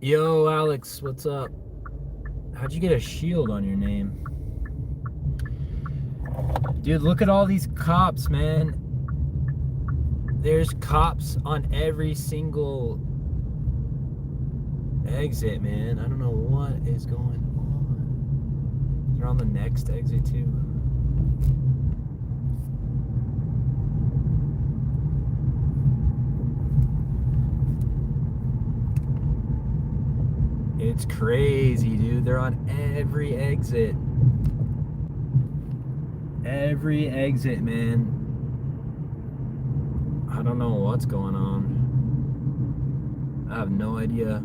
Yo, Alex, what's up? How'd you get a shield on your name? Dude, look at all these cops, man. There's cops on every single exit, man. I don't know what is going on. They're on the next exit, too. It's crazy, dude. They're on every exit. Every exit, man. I don't know what's going on. I have no idea.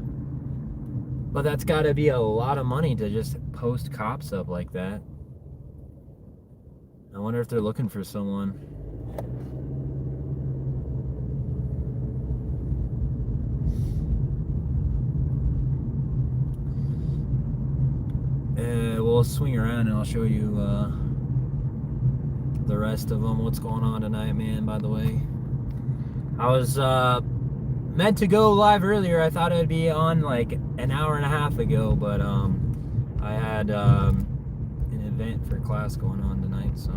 But that's got to be a lot of money to just post cops up like that. I wonder if they're looking for someone. We'll swing around and I'll show you the rest of them. What's going on tonight, man, by the way. I was meant to go live earlier. I thought it'd be on like an hour and a half ago, but I had an event for class going on tonight, so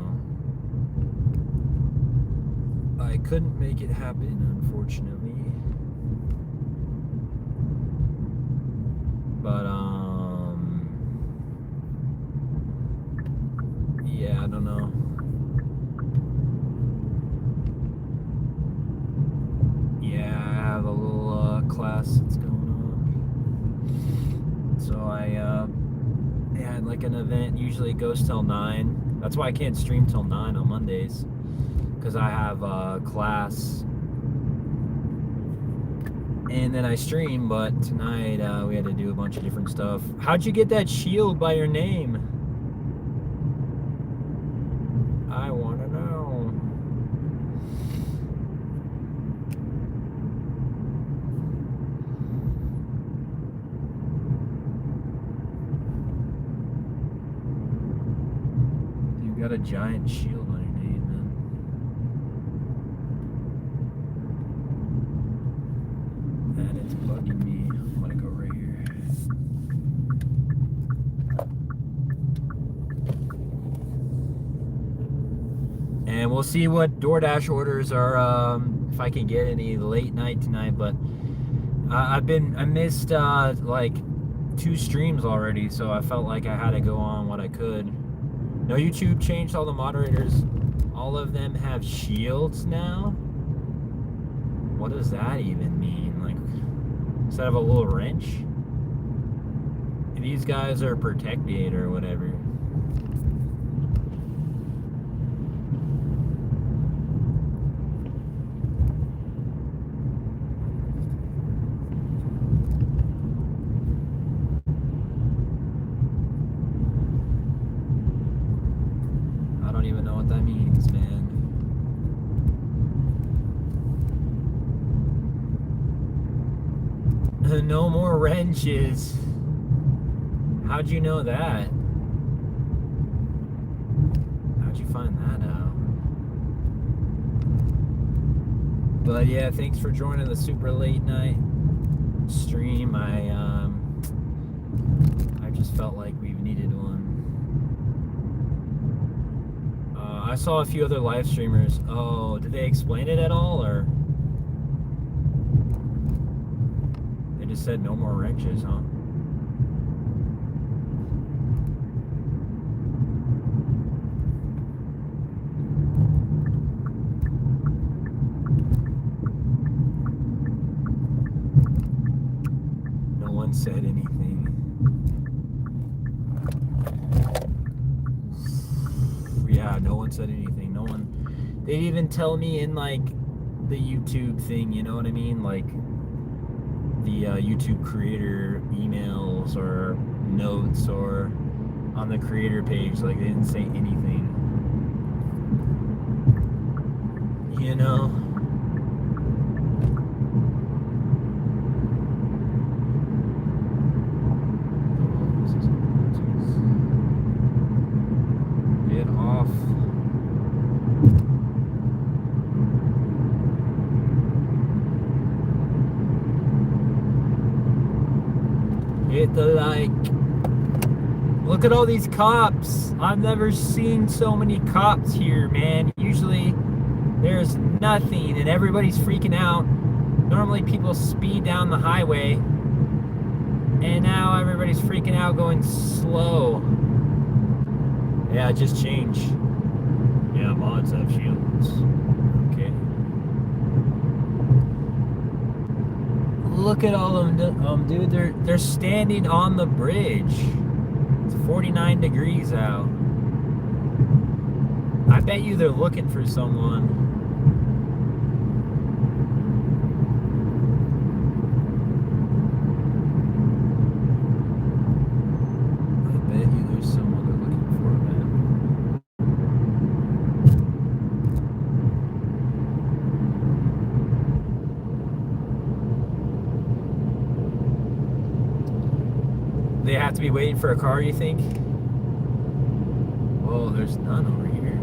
I couldn't make it happen, unfortunately. But yeah, I don't know. Yeah, I have a little class that's going on. So I had like an event. Usually it goes till 9. That's why I can't stream till 9 on Mondays, because I have class and then I stream. But tonight we had to do a bunch of different stuff. How'd you get that shield by your name? I want to know. You got a giant shield on your name, man. That is bugging me. I'm gonna go right here. And we'll see what Doordash orders are, if I can get any late night tonight. But I missed like 2 streams already, so I felt like I had to go on what I could. No, YouTube changed all the moderators. All of them have shields now? What does that even mean? Like, instead of a little wrench? These guys are protected or whatever. I don't even know what that means, man. No more wrenches. How'd you know that? How'd you find that out? But yeah, thanks for joining the super late night stream. I just felt like we needed one. I saw a few other live streamers. Oh, did they explain it at all, or they just said no more wrenches, huh? No one said anything. Yeah, no one said anything. No one. They didn't even tell me in like the YouTube thing, you know what I mean? Like the YouTube creator emails or notes or on the creator page. Like they didn't say anything. You know? Get off. like, look at all these cops. I've never seen so many cops here, man. Usually there's nothing and everybody's freaking out. Normally people speed down the highway, and now everybody's freaking out going slow. Yeah, it just changed. Yeah, mods have shields. Okay. Look at all of them, dude. They're standing on the bridge. It's 49 degrees out. I bet you they're looking for someone. They have to be waiting for a car, you think? Oh, there's none over here.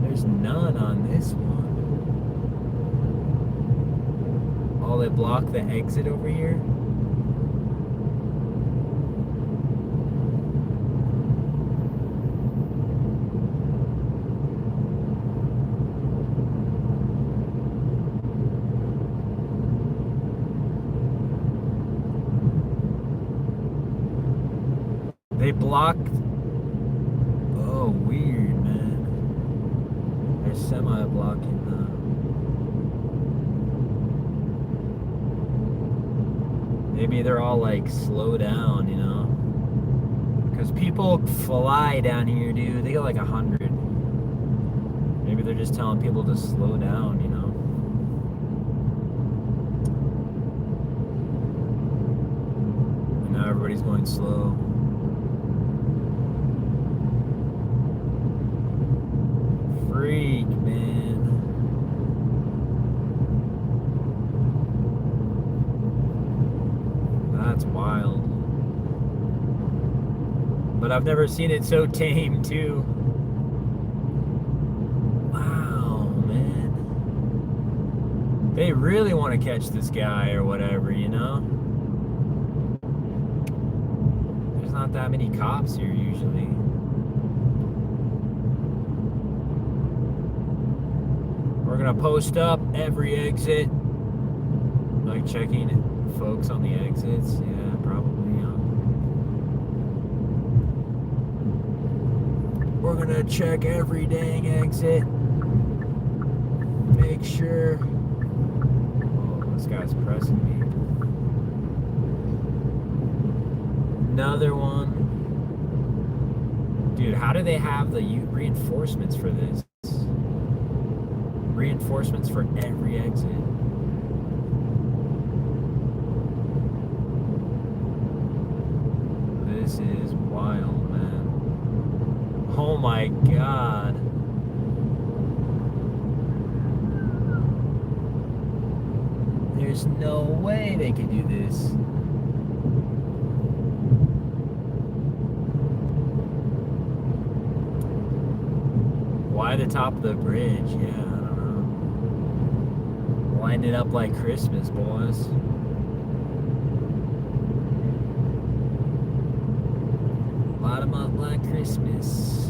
There's none on this one. Oh, they block the exit over here? They blocked. Oh, weird, man. They're semi-blocking the. Maybe they're all like slow down, you know? Because people fly down here, dude. They got like 100. Maybe they're just telling people to slow down, you know? And now everybody's going slow. Freak, man. That's wild. But I've never seen it so tame, too. Wow, man. They really want to catch this guy or whatever, you know? There's not that many cops here usually. We're gonna post up every exit, like checking folks on the exits. Yeah, probably. We're gonna check every dang exit. Make sure. Oh, this guy's pressing me. Another one. Dude, how do they have the reinforcements for this? Reinforcements for every exit. This is wild, man. Oh my god. There's no way they could do this. Why the top of the bridge? Yeah. Lined it up like Christmas, boys. Light them up like Christmas.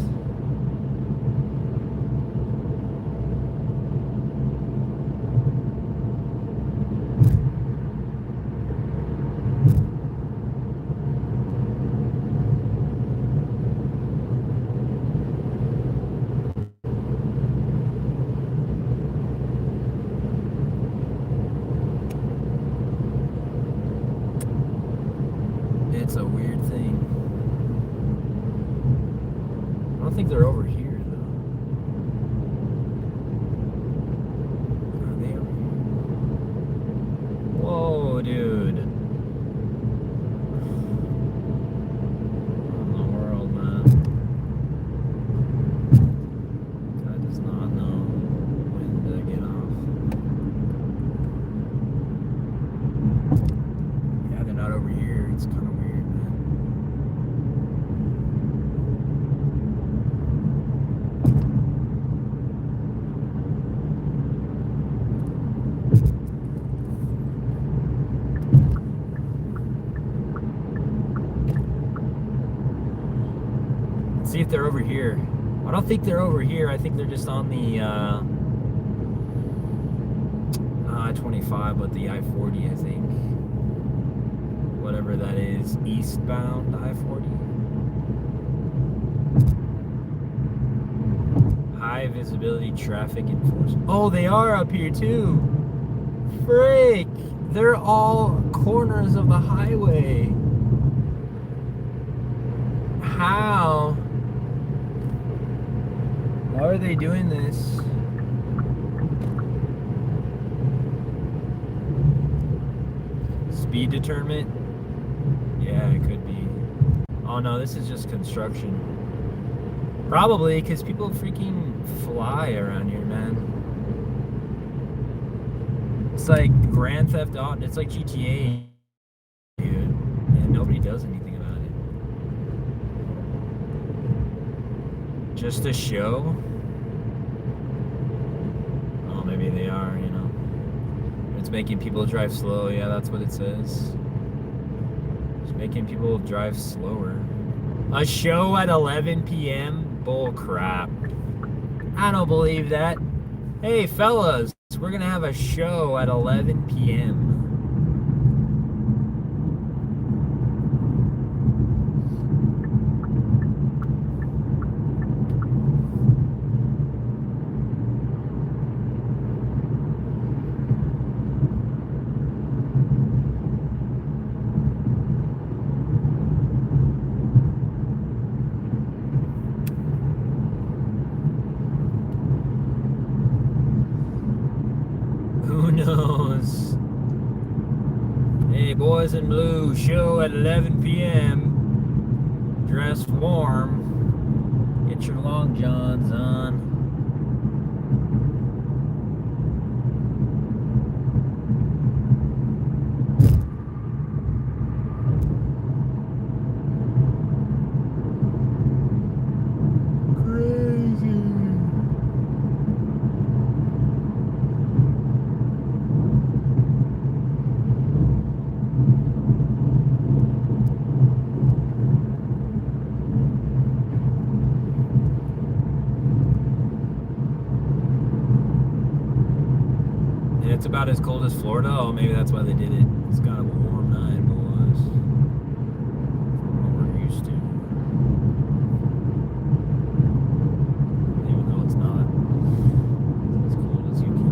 It's a weird thing. I don't think they're over here, though. Are they over here? Whoa, dude. What in the world, man? Guy does not know when to get off. Yeah, they're not over here. It's kind of weird, man. they're over here. I don't think they're over here. I think they're just on the I-25, but the I-40, I think. Whatever that is, eastbound I-40. High visibility traffic enforcement. Oh, they are up here too. Frick! They're all corners of the highway. How? Why are they doing this? Speed determinant? Yeah, it could be. Oh no, this is just construction. Probably, because people freaking fly around here, man. It's like Grand Theft Auto. It's like GTA, dude. And nobody does anything about it. Just a show? Oh, maybe they are, you know. It's making people drive slow. Yeah, that's what it says. It's making people drive slower. A show at 11 p.m.? Bull crap. I don't believe that. Hey, fellas, we're gonna have a show at 11 p.m. Who knows? Hey, boys in blue, show at 11 p.m. Dress warm. Get your long johns on. It's about as cold as Florida. Oh, maybe that's why they did it. It's got a warm night, boys. What we're used to. Even though it's not as cold as you can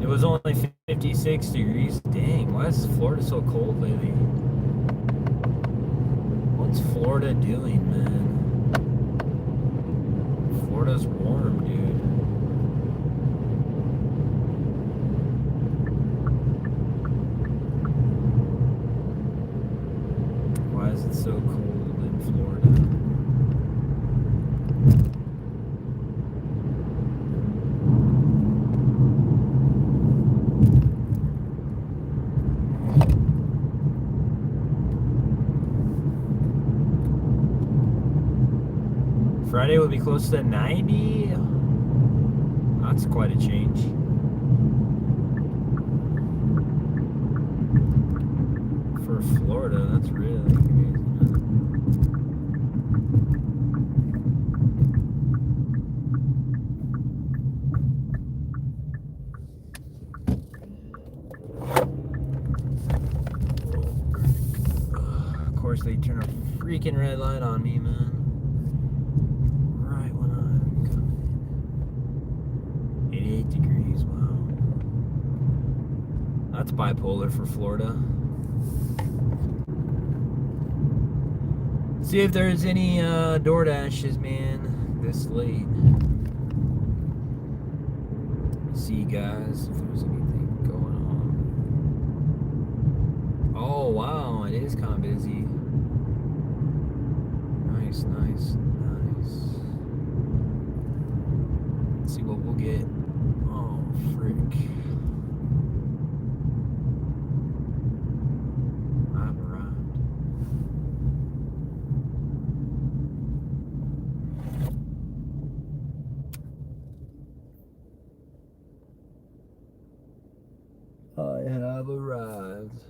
It was only 56 degrees. Dang, why is Florida so cold lately? What's Florida doing, man? Florida's warm, dude. Why is it so cold in Florida? Friday will be close to 90. That's quite a change. For Florida, that's really crazy, man. Of course, they turn a freaking red light on me, man. Right when I'm coming in. 88 degrees, wow. That's bipolar for Florida. See if there's any Doordashes, man, this late. See, guys, if there's anything going on. Oh, wow, it is kind of busy. Nice, nice, nice. Let's see what we'll get. Oh, Oh, frick. I've arrived. I have arrived.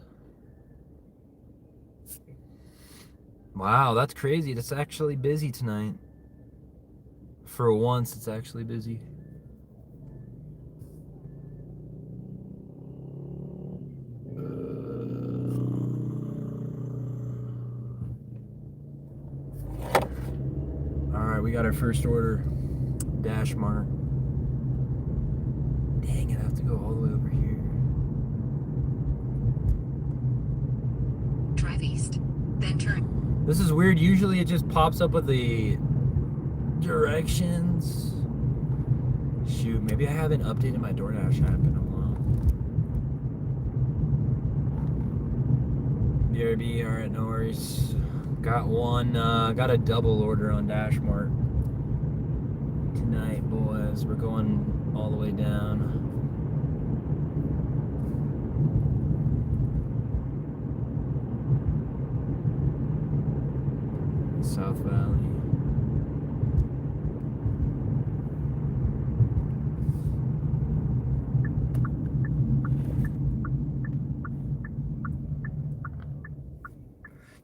Wow, that's crazy. It's actually busy tonight. For once, it's actually busy. Alright, we got our first order. Dash Mart. Dang it, I have to go all the way over here. Drive east, then turn. This is weird. Usually it just pops up with the directions. Shoot, maybe I haven't updated my Doordash app in a while. BRB, alright, no worries. Got a double order on Dash Mart tonight, boys. We're going all the way down. South Valley.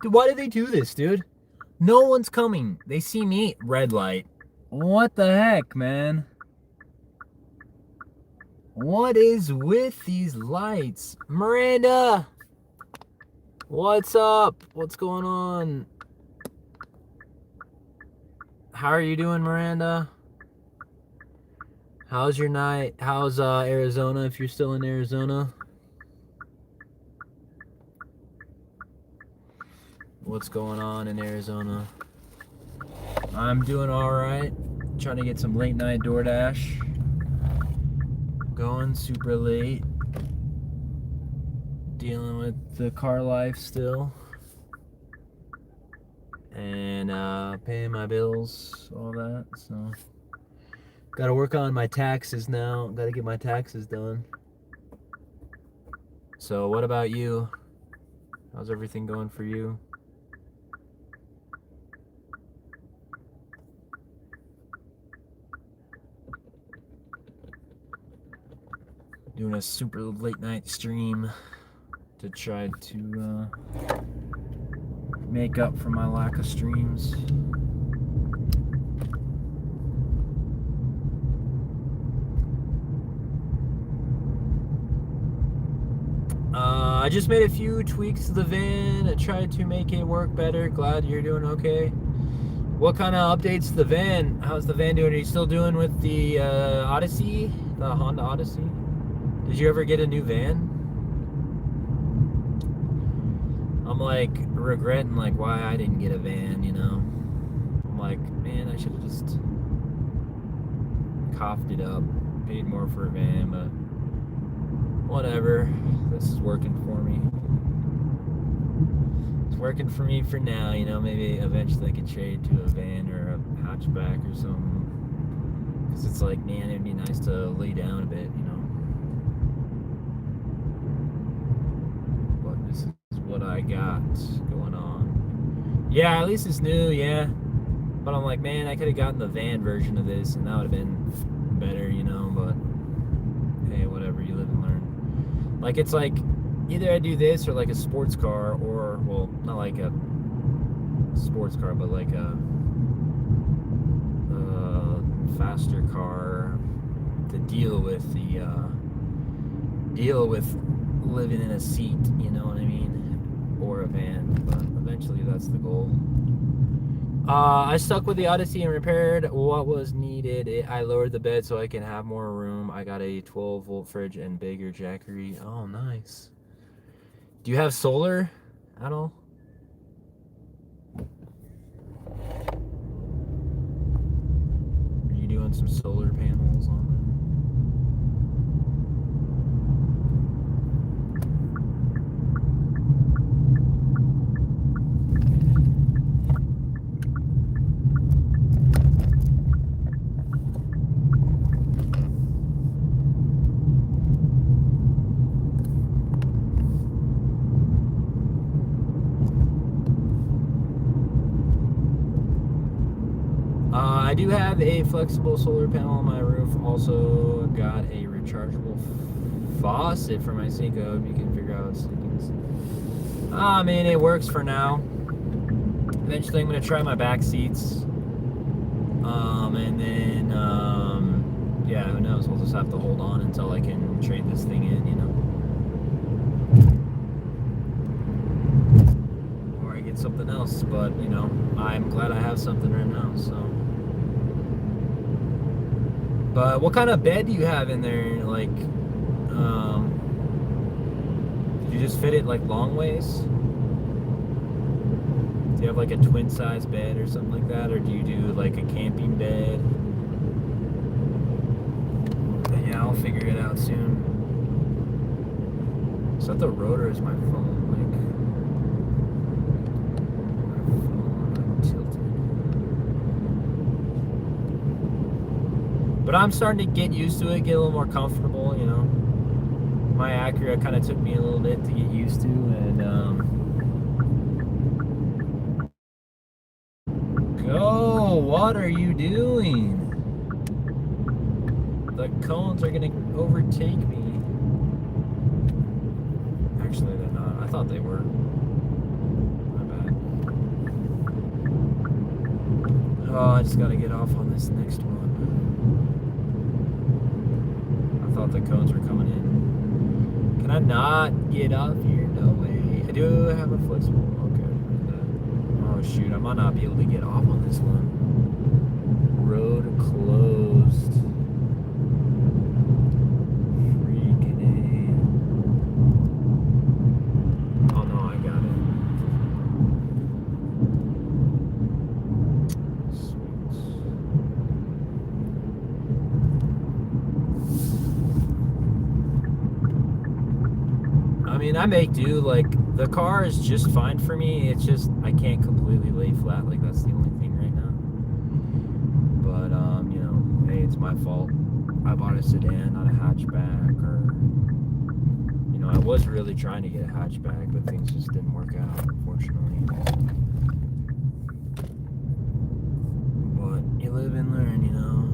Dude, why did they do this, dude? No one's coming. They see me, red light. What the heck, man? What is with these lights? Miranda! What's up? What's going on? How are you doing, Miranda? How's your night? How's Arizona, if you're still in Arizona? What's going on in Arizona? I'm doing alright. Trying to get some late night Doordash. Going super late. Dealing with the car life still. And paying my bills, all that. So gotta work on my taxes now. Gotta get my taxes done. So what about you? How's everything going for you? Doing a super late night stream to try to make up for my lack of streams. I just made a few tweaks to the van. I tried to make it work better. Glad you're doing okay. What kind of updates to the van? How's the van doing? Are you still doing with the Odyssey? The Honda Odyssey? Did you ever get a new van? I'm like regretting like why I didn't get a van, you know. I'm like, man, I should have just coughed it up, paid more for a van, but whatever. This is working for me. It's working for me for now, you know. Maybe eventually I could trade to a van or a hatchback or something. Because it's like, man, it'd be nice to lay down a bit, you know. But this is what I got going on. Yeah, at least it's new, yeah. But I'm like, man, I could have gotten the van version of this and that would have been better, you know. But hey, whatever, you live and learn. Like, it's like either I do this or like a sports car, or, well, not like a sports car, but like a faster car to deal with living in a seat, you know what I mean, or a van. But eventually that's the goal. I stuck with the Odyssey and repaired what was needed. I lowered the bed so I can have more room. I got a 12-volt fridge and bigger jackery. Oh, nice. Do you have solar at all? Are you doing some solar panels on do have a flexible solar panel on my roof. Also got a rechargeable faucet for my sink. I hope you can figure out settings. I mean, it works for now. Eventually, I'm gonna try my back seats. And then, yeah, who knows? We'll just have to hold on until I can trade this thing in, you know. Or I get something else, but, you know, I'm glad I have something right now, so. But what kind of bed do you have in there? Like, did you just fit it, like, long ways? Do you have like a twin size bed or something like that? Or do you do like a camping bed? But yeah, I'll figure it out soon. So the rotor is my phone, like my phone tilted. But I'm starting to get used to it, get a little more comfortable, you know. My Acura kind of took me a little bit to get used to, and go! What are you doing? The cones are gonna overtake me. Actually, they're not. I thought they were. My bad. Oh, I just gotta get off on this next one. I thought the cones were coming in. Can I not get up here? No way. I do have a flexible. Okay. Oh shoot, I might not be able to get off on this one. Road closed. Freaking A. Oh no, I got it. Sweet. I mean, I make do. Like, the car is just fine for me. It's just, I can't completely lay flat. Like, that's the only thing right now. But, you know, hey, it's my fault. I bought a sedan, not a hatchback, or, you know, I was really trying to get a hatchback, but things just didn't work out, unfortunately. But you live and learn, you know.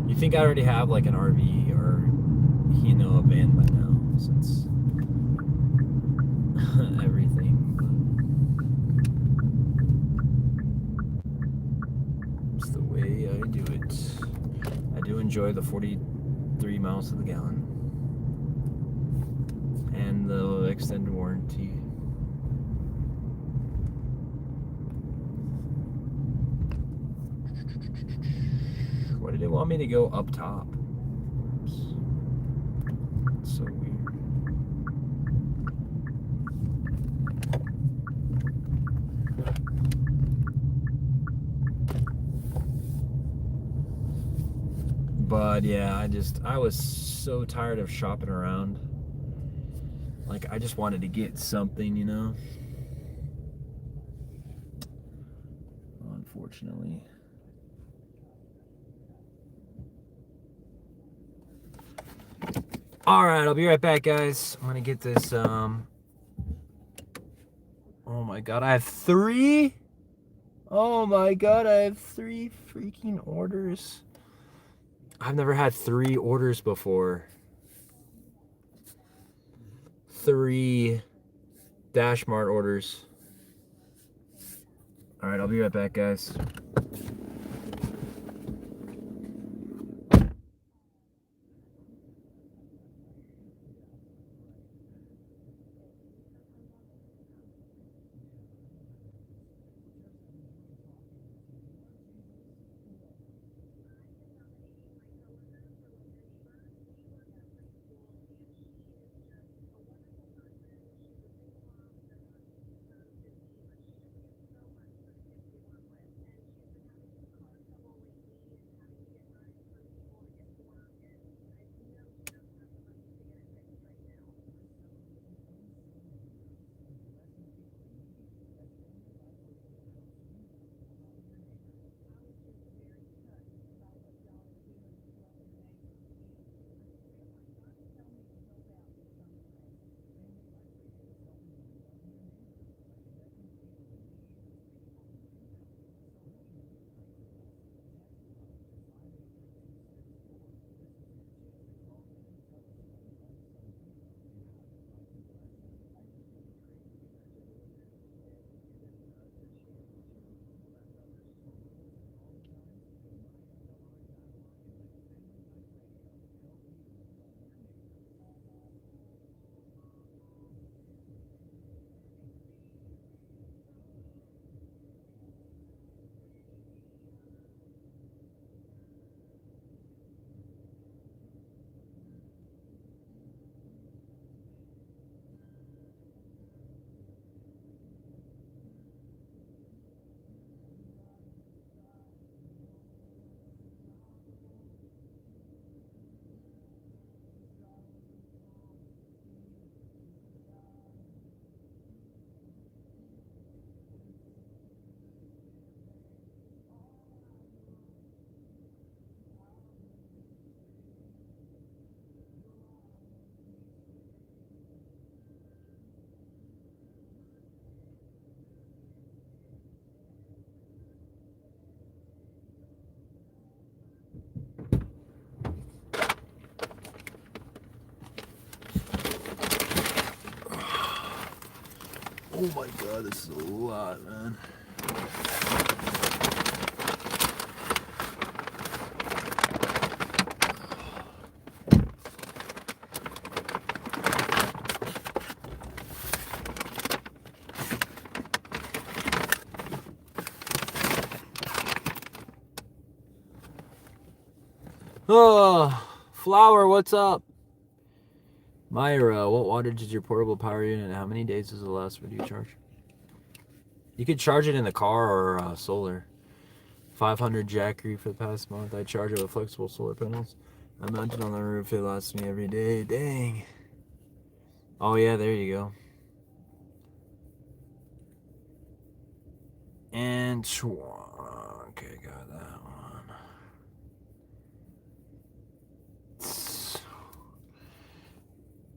You think I already have, like, an RV or, you know, a van by now, since everything. It's the way I do it. I do enjoy the 43 miles to the gallon and the extended warranty. Why did it want me to go up top? Oops. That's so weird. But yeah, I was so tired of shopping around. Like, I just wanted to get something, you know? Unfortunately. Alright, I'll be right back, guys. I'm gonna get this, oh my god, I have 3? Oh my god, I have 3 freaking orders. I've never had 3 orders before. 3 Dash Mart orders. Alright, I'll be right back, guys. Oh my god, this is a lot, man. Oh, Flower, what's up? Myra, what wattage is your portable power unit and how many days does it last? What do you charge? You could charge it in the car or solar. 500 Jackery for the past month. I charge it with flexible solar panels. I mount it on the roof. It lasts me every day. Dang. Oh, yeah, there you go. And okay, got that one.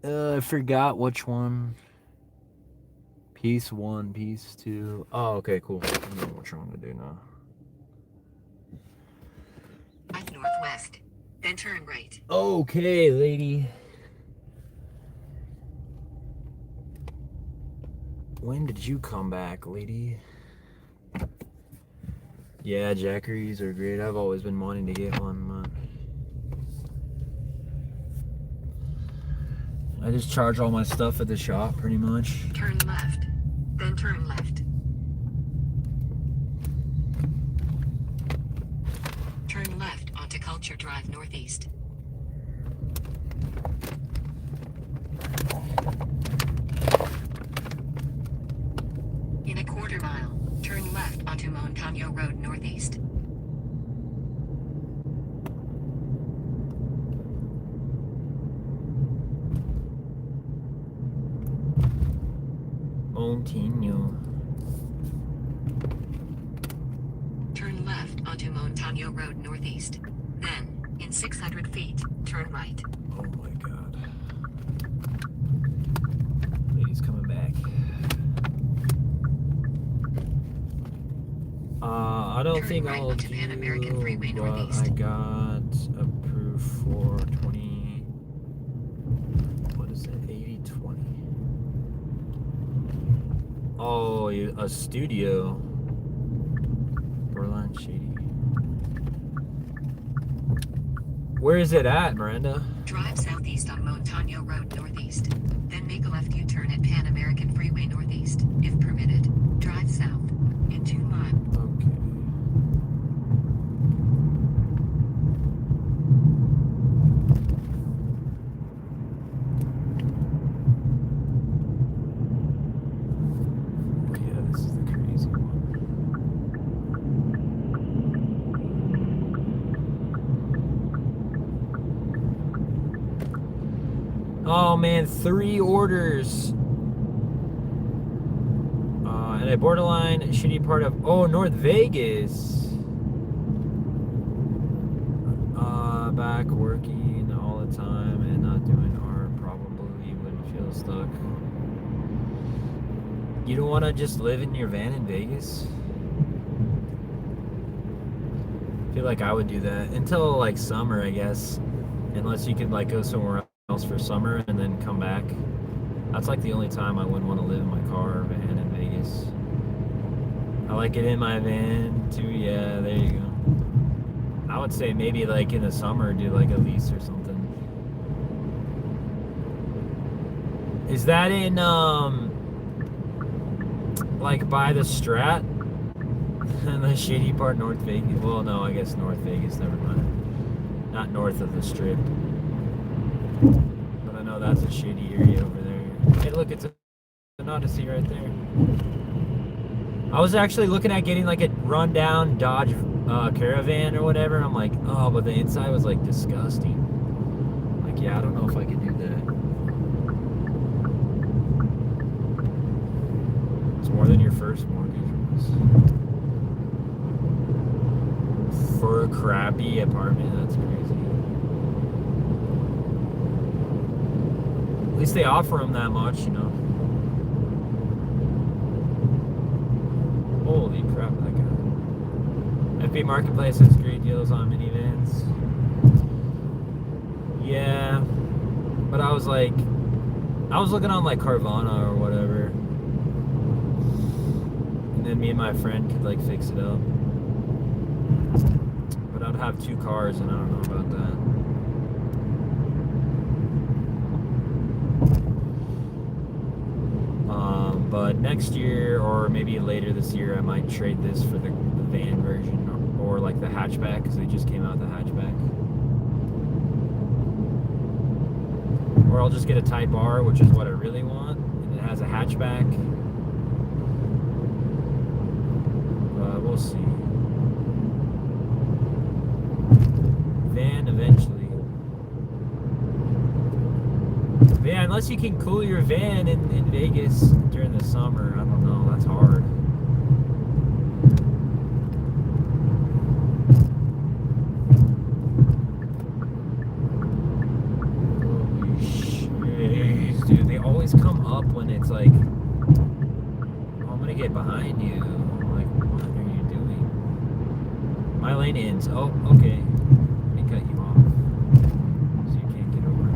I forgot which one. Piece 1, piece 2. Oh, okay, cool. I know what you're going to do now. Northwest, then turn right. Okay, lady. When did you come back, lady? Yeah, Jackeries are great. I've always been wanting to get one, man. I just charge all my stuff at the shop, pretty much. Turn left, then turn left. Turn left onto Culture Drive Northeast. In a quarter mile, turn left onto Montano Road Northeast. Montano. Turn left onto Montano Road Northeast. Then, in 600 feet, turn right. Oh my god. Lady's coming back. I don't think right I'll onto do, Pan American Freeway but Northeast. I got approved for 20, what is it, 80/20. Oh, a studio. Borderline shady. Where is it at, Miranda? Drive southeast on Montano Road Northeast. Then make a left U-turn at Pan American Freeway Northeast, if permitted. Drive south in 2 miles. Okay. Yeah, this is the crazy one. Oh man, 3 orders. And a borderline shitty part of North Vegas. Back working all the time and not doing art. Probably would feel stuck. You don't want to just live in your van in Vegas? I feel like I would do that until like summer, I guess. Unless you could like go somewhere else for summer and then come back. That's like the only time I wouldn't want to live in my car or van in Vegas. I like it in my van too. Yeah, there you go. I would say maybe like in the summer do like a lease or something. Is that in like by the Strat? And the shitty part, North Vegas. Well, no, I guess North Vegas, never mind. Not north of the Strip. But I know that's a shitty area over there. Hey, look, it's an Odyssey right there. I was actually looking at getting like a rundown Dodge Caravan or whatever. And I'm like, oh, but the inside was like disgusting. Like, yeah, I don't know if I could do that. It's more than your first mortgage was. For a crappy apartment, that's crazy. At least they offer them that much, you know. Holy crap, that guy. FB Marketplace has great deals on minivans. Yeah, but I was looking on like Carvana or whatever. And then me and my friend could like fix it up. But I'd have 2 cars, and I don't know about that. But next year, or maybe later this year, I might trade this for the van version, or like the hatchback, because they just came out with the hatchback. Or I'll just get a Type R, which is what I really want, and it has a hatchback. We'll see. Van eventually. But yeah, unless you can cool your van in Vegas during the summer, I don't know, that's hard. Holy shit, dude, they always come up when it's like, oh, I'm gonna get behind you. Like, what are you doing? My lane ends. Oh, okay. Let me cut you off. So you can't get over.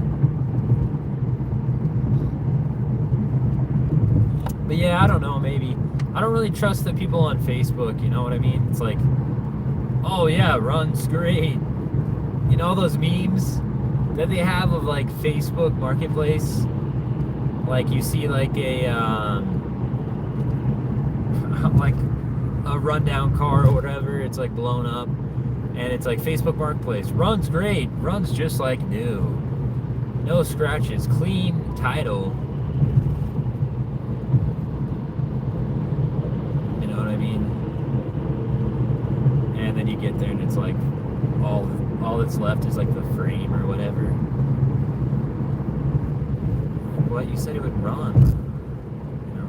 But yeah, I don't know, maybe. I don't really trust the people on Facebook, you know what I mean? It's like, oh yeah, runs great. You know those memes that they have of like Facebook Marketplace? Like you see like a like a rundown car or whatever, it's like blown up, and it's like Facebook Marketplace, runs great, runs just like new, no scratches, clean title. You know what I mean? And then you get there and it's like all that's left is like the frame or whatever. What, you said it would run, you know?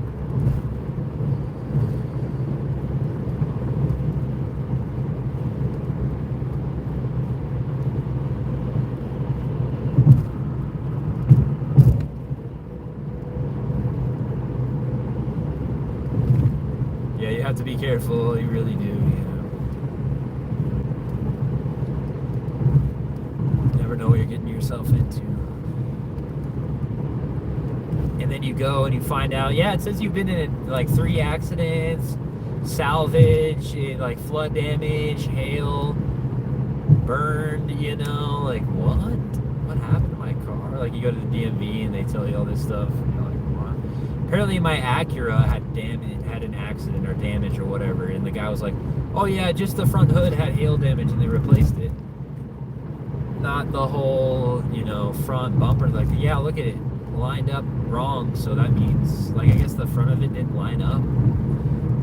Yeah, you have to be careful, you really do, you know. Never know what you're getting yourself into. And then you go and you find out, yeah, it says you've been in like 3 accidents, salvage, like flood damage, hail, burned, you know, like what? What happened to my car? Like you go to the DMV and they tell you all this stuff, and you're like, what? Apparently my Acura had an accident or damage or whatever, and the guy was like, oh yeah, just the front hood had hail damage and they replaced it. Not the whole, you know, front bumper. Like, yeah, look at it, lined up wrong, so that means, like, I guess the front of it didn't line up,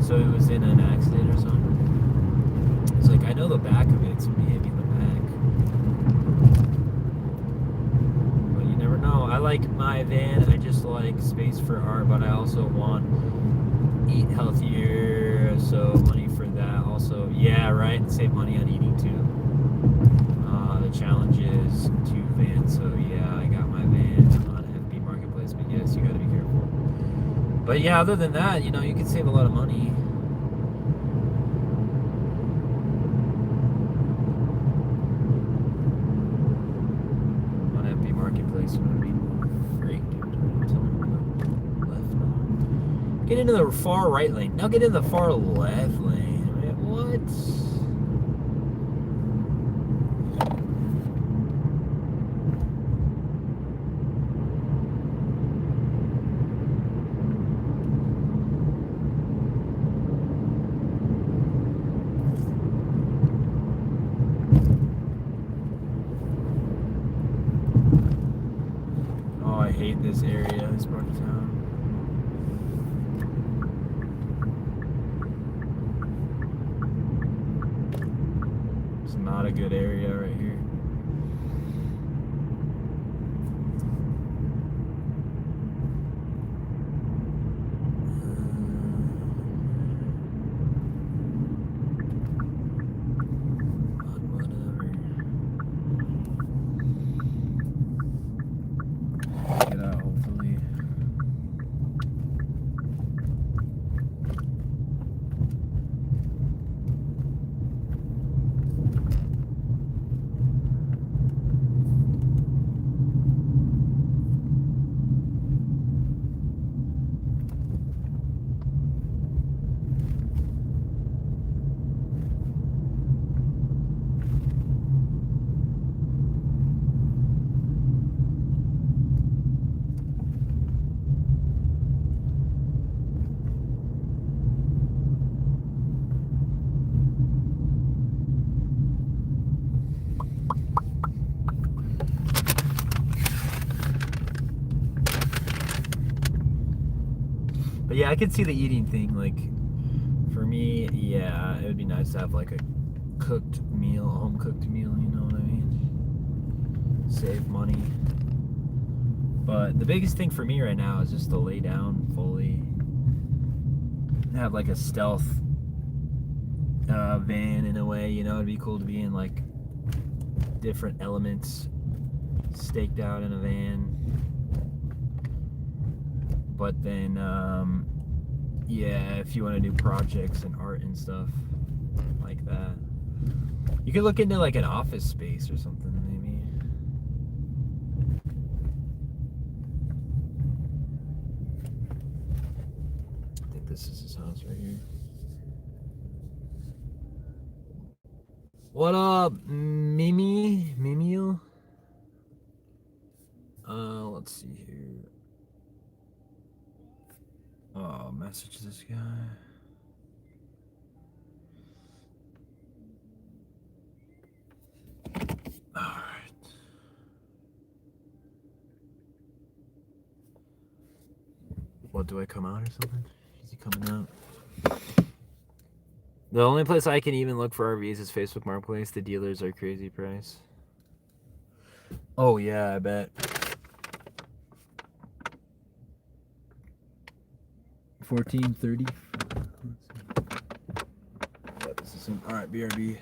so it was in an accident or something. It's like, I know the back of it's maybe in the back, but you never know. I like my van, I just like space for art, but I also want eat healthier, so money for that also. Yeah, right, save money on eating too. The challenge is 2 vans, so yeah, I got my van on FB Marketplace, but yes, you gotta be careful. But yeah, other than that, you know, you can save a lot of money. On FB Marketplace would be great, dude. Left now. Get into the far right lane. Now get in the far left lane. Man, what? I hate this area, this part of town. It's not a good area right here. But yeah, I could see the eating thing. Like, for me, yeah, it would be nice to have like a cooked meal, a home cooked meal, you know what I mean? Save money. But the biggest thing for me right now is just to lay down fully, have like a stealth van in a way, you know. It'd be cool to be in like different elements staked out in a van. But then, yeah, if you want to do projects and art and stuff like that, you could look into like an office space or something, maybe. I think this is his house right here. What up, Mimio? Let's see here. Oh, message this guy. Alright. What, do I come out or something? Is he coming out? The only place I can even look for RVs is Facebook Marketplace. The dealers are crazy price. Oh yeah, I bet. 1430. Yeah, this is some. All right, BRB.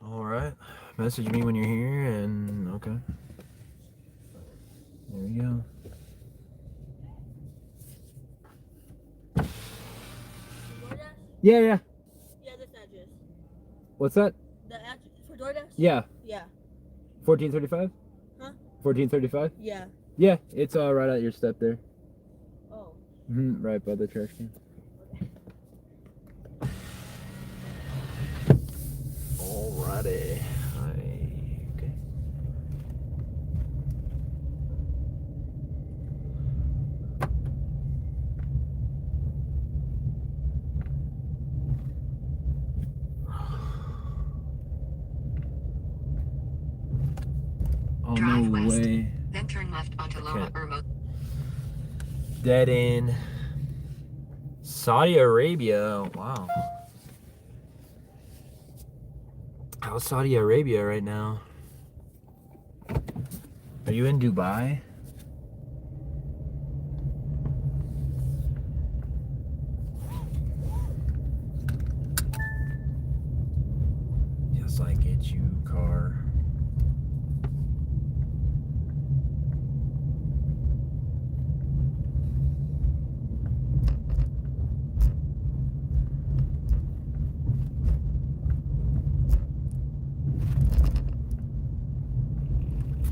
All right, message me when you're here, and okay. There we go. DoorDash? Yeah, yeah. Yeah, this address. What's that? The address for DoorDash? Yeah. Yeah. 1435. Huh? 1435. Yeah. Yeah, it's right at your step there. Oh. Right by the trash can. Alrighty. Okay. Oh, Drive no west. way. Then turn left onto Loma Okay. Ermo. Dead end. Saudi Arabia. Wow. How's Saudi Arabia right now? Are you in Dubai? Yes, I get you, car.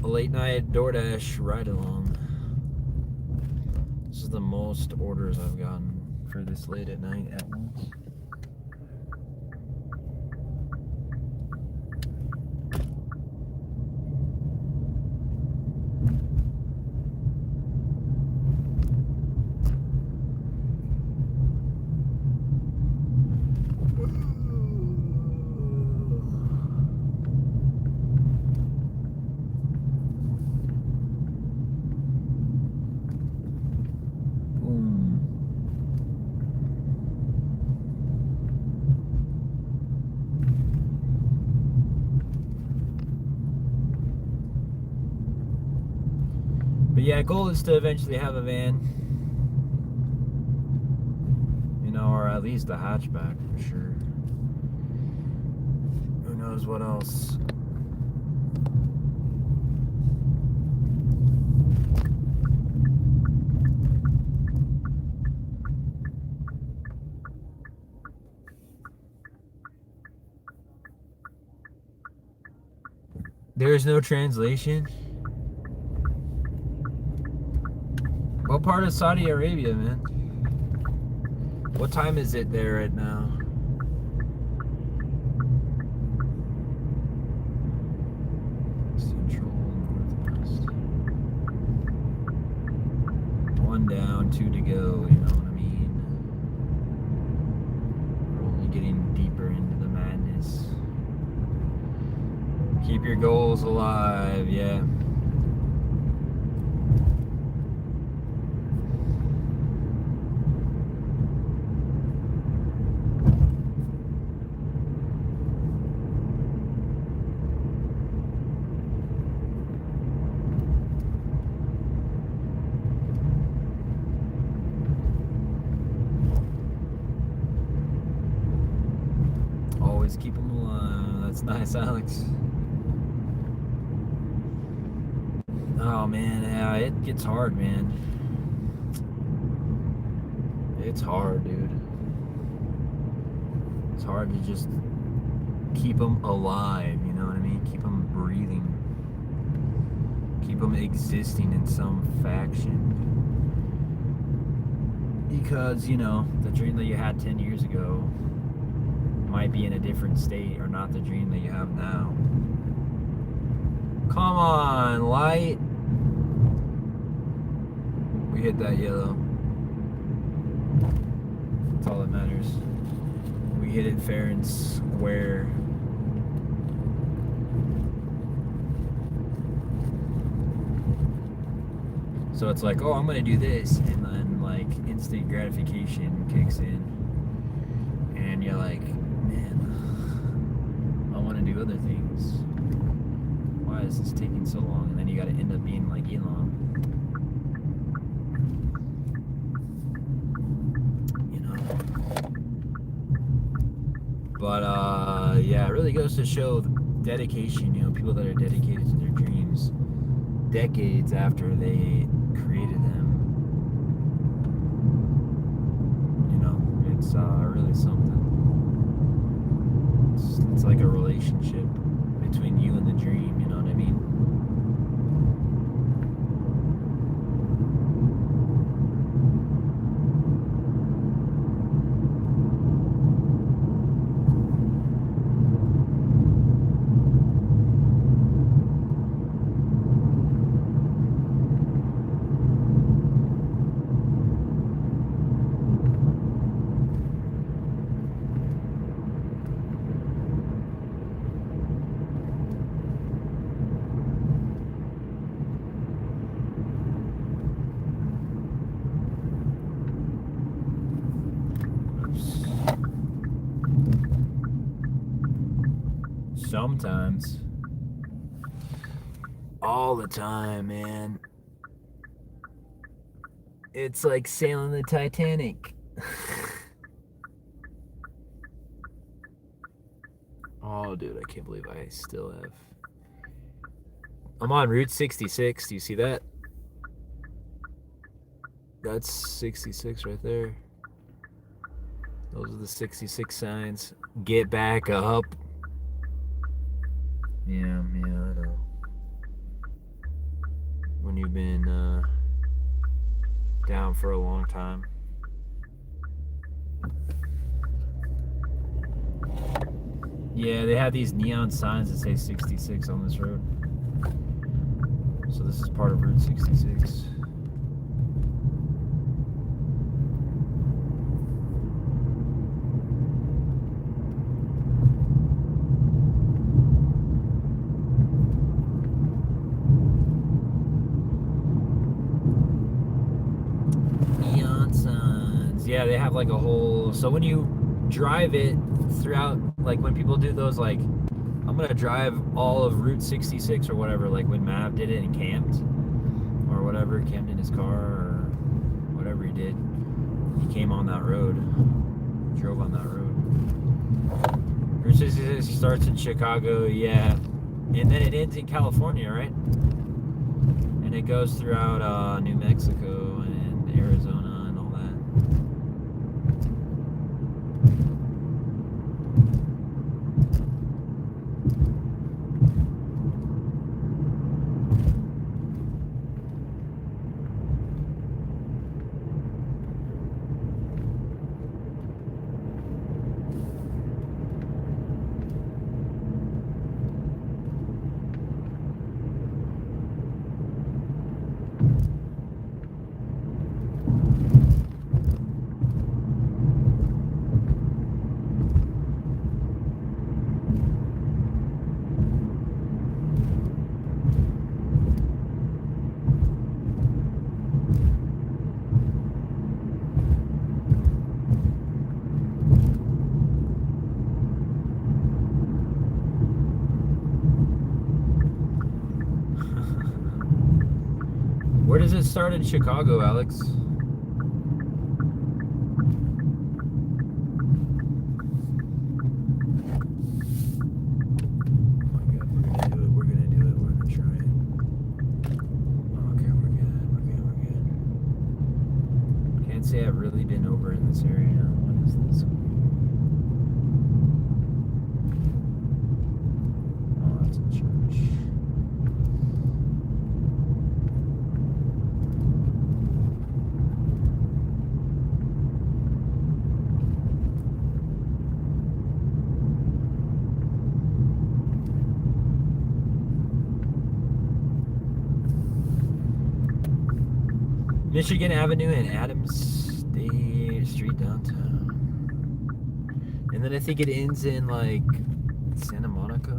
A late night Doordash ride along. This is the most orders I've gotten for this late at night at once. But yeah, goal is to eventually have a van. You know, or at least a hatchback for sure. Who knows what else? There's no translation. What part of Saudi Arabia, man? What time is it there right now? Central, Northwest. 1 down, 2 to go, you know what I mean? We're only getting deeper into the madness. Keep your goals alive, yeah. Always keep them alive. That's nice, Alex. Oh man, yeah, it gets hard, man. It's hard, dude. It's hard to just keep them alive, you know what I mean? Keep them breathing. Keep them existing in some faction. Because, you know, the dream that you had 10 years ago might be in a different state or not the dream that you have now. Come on, light. We hit that yellow. That's all that matters. We hit it fair and square. So it's like, oh, I'm gonna do this, and then like instant gratification kicks in, and you're like, man, I want to do other things. Why is this taking so long? And then you got to end up being like Elon. You know. But yeah, it really goes to show the dedication. You know, people that are dedicated to their dreams decades after they created them. You know, it's really something. It's like a relationship between you and the dream, you know what I mean? Sometimes. All the time, man. It's like sailing the Titanic. Oh, dude, I can't believe I still have. I'm on Route 66. Do you see that? That's 66 right there. Those are the 66 signs. Get back up. Yeah, I know. When you've been down for a long time. Yeah, they have these neon signs that say 66 on this road. So this is part of Route 66. Yeah, they have like a whole, so when you drive it throughout, like when people do those, like, I'm gonna drive all of Route 66 or whatever, like when Mav did it and camped or whatever, camped in his car or whatever he did, he came on that road, drove on that road. Route 66 starts in Chicago, yeah, and then it ends in California, right? And it goes throughout New Mexico and Arizona. Where does it start in Chicago, Alex? Say I've really been over in this area. What is this? Oh, that's a church. Michigan Avenue and Adams Street downtown. And then I think it ends in like Santa Monica.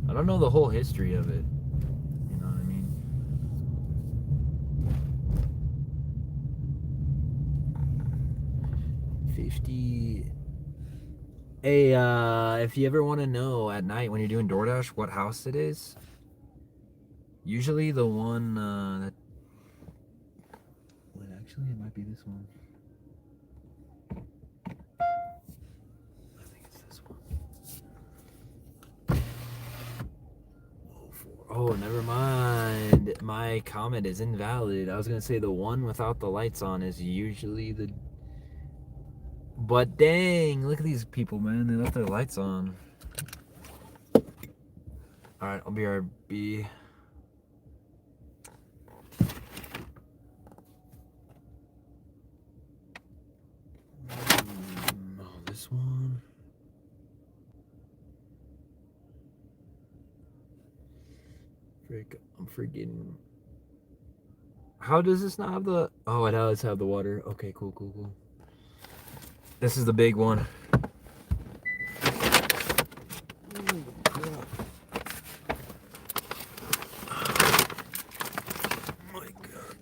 I don't know the whole history of it. You know what I mean? Hey, if you ever want to know at night when you're doing DoorDash what house it is, usually the one that... Wait, actually, it might be this one. I think it's this one. Oh, never mind. My comment is invalid. I was going to say the one without the lights on is usually the... But dang, look at these people, man. They left their lights on. Alright, I'll be RB. Oh, this one. Frick, I'm freaking... How does this not have the... Oh, it does have the water. Okay, cool. This is the big one. My God.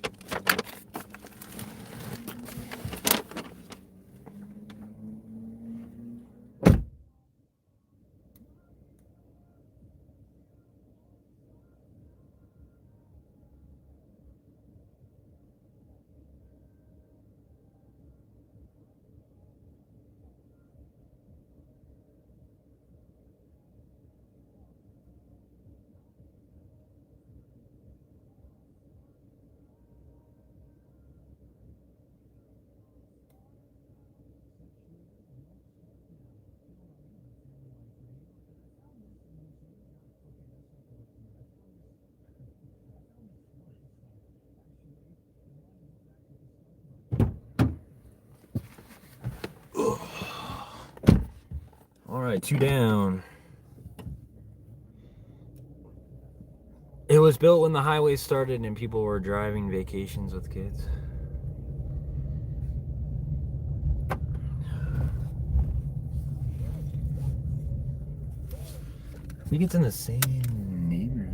Alright, 2 down. It was built when the highway started and people were driving vacations with kids. I think it's in the same neighborhood.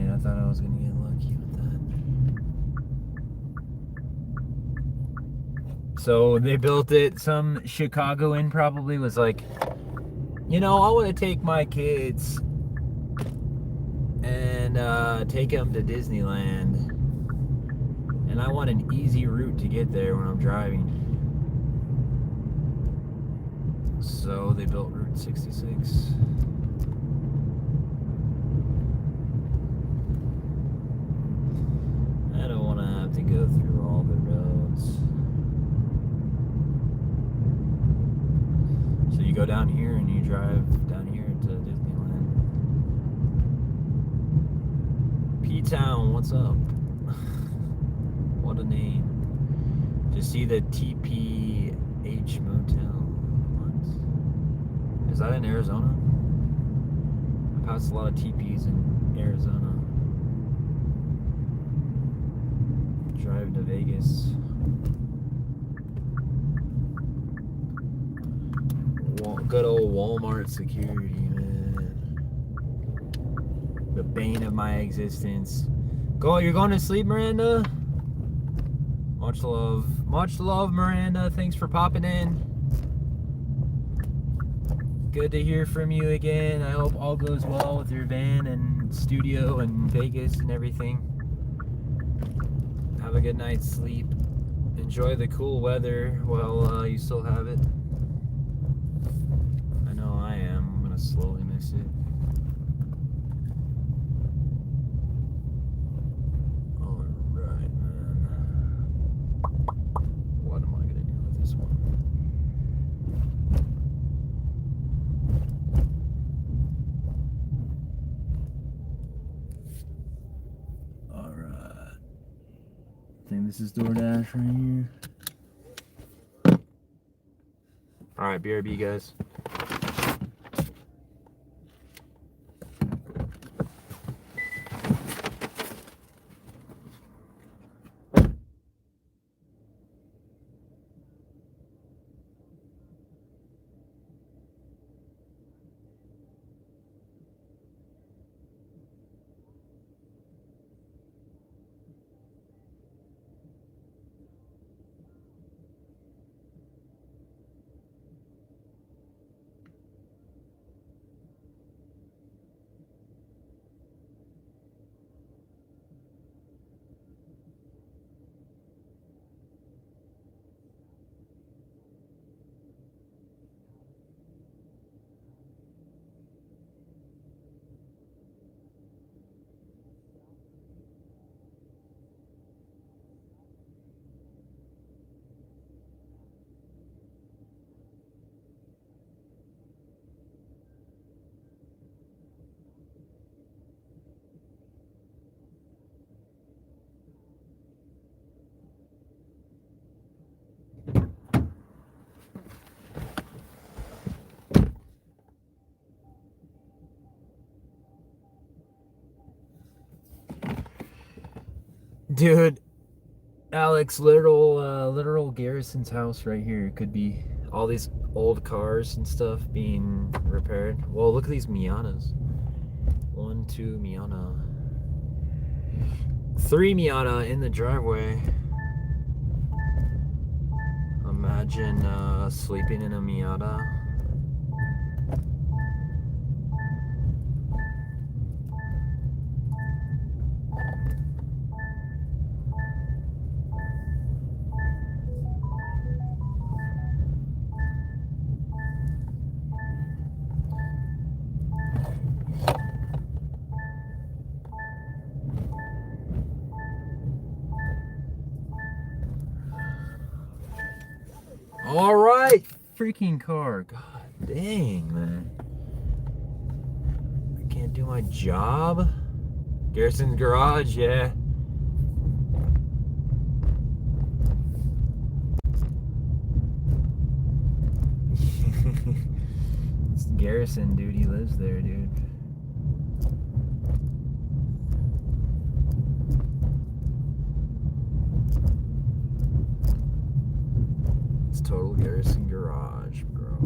I thought I was gonna get lucky with that. So they built it. Some Chicagoan probably was like, you know, I want to take my kids and take them to Disneyland, and I want an easy route to get there when I'm driving. so they built Route 66. I don't want to have to go through all the roads. So you go down here and you drive down here to Disneyland. P-Town, what's up? What a name. To see the TPH Motel. What? Is that in Arizona? I passed a lot of TPs in Arizona. Drive to Vegas. Good old Walmart security, man. The bane of my existence. You're going to sleep, Miranda? Much love, Miranda. Thanks for popping in. Good to hear from you again. I hope all goes well with your van and studio and Vegas and everything. Have a good night's sleep. Enjoy the cool weather while you still have it. I know I am. I'm gonna slowly miss it. Alright, man. What am I gonna do with this one? Alright. I think this is Doordash right here. Alright, BRB guys. Dude, Alex, literal Garrison's house right here. Could be all these old cars and stuff being repaired. Well, look at these Miatas. 1, 2 Miata. 3 Miata in the driveway. Imagine sleeping in a Miata. All right, freaking car. God dang, man. I can't do my job. Garrison's garage, yeah. It's Garrison, dude. He lives there, dude. Total Garrison garage, bro.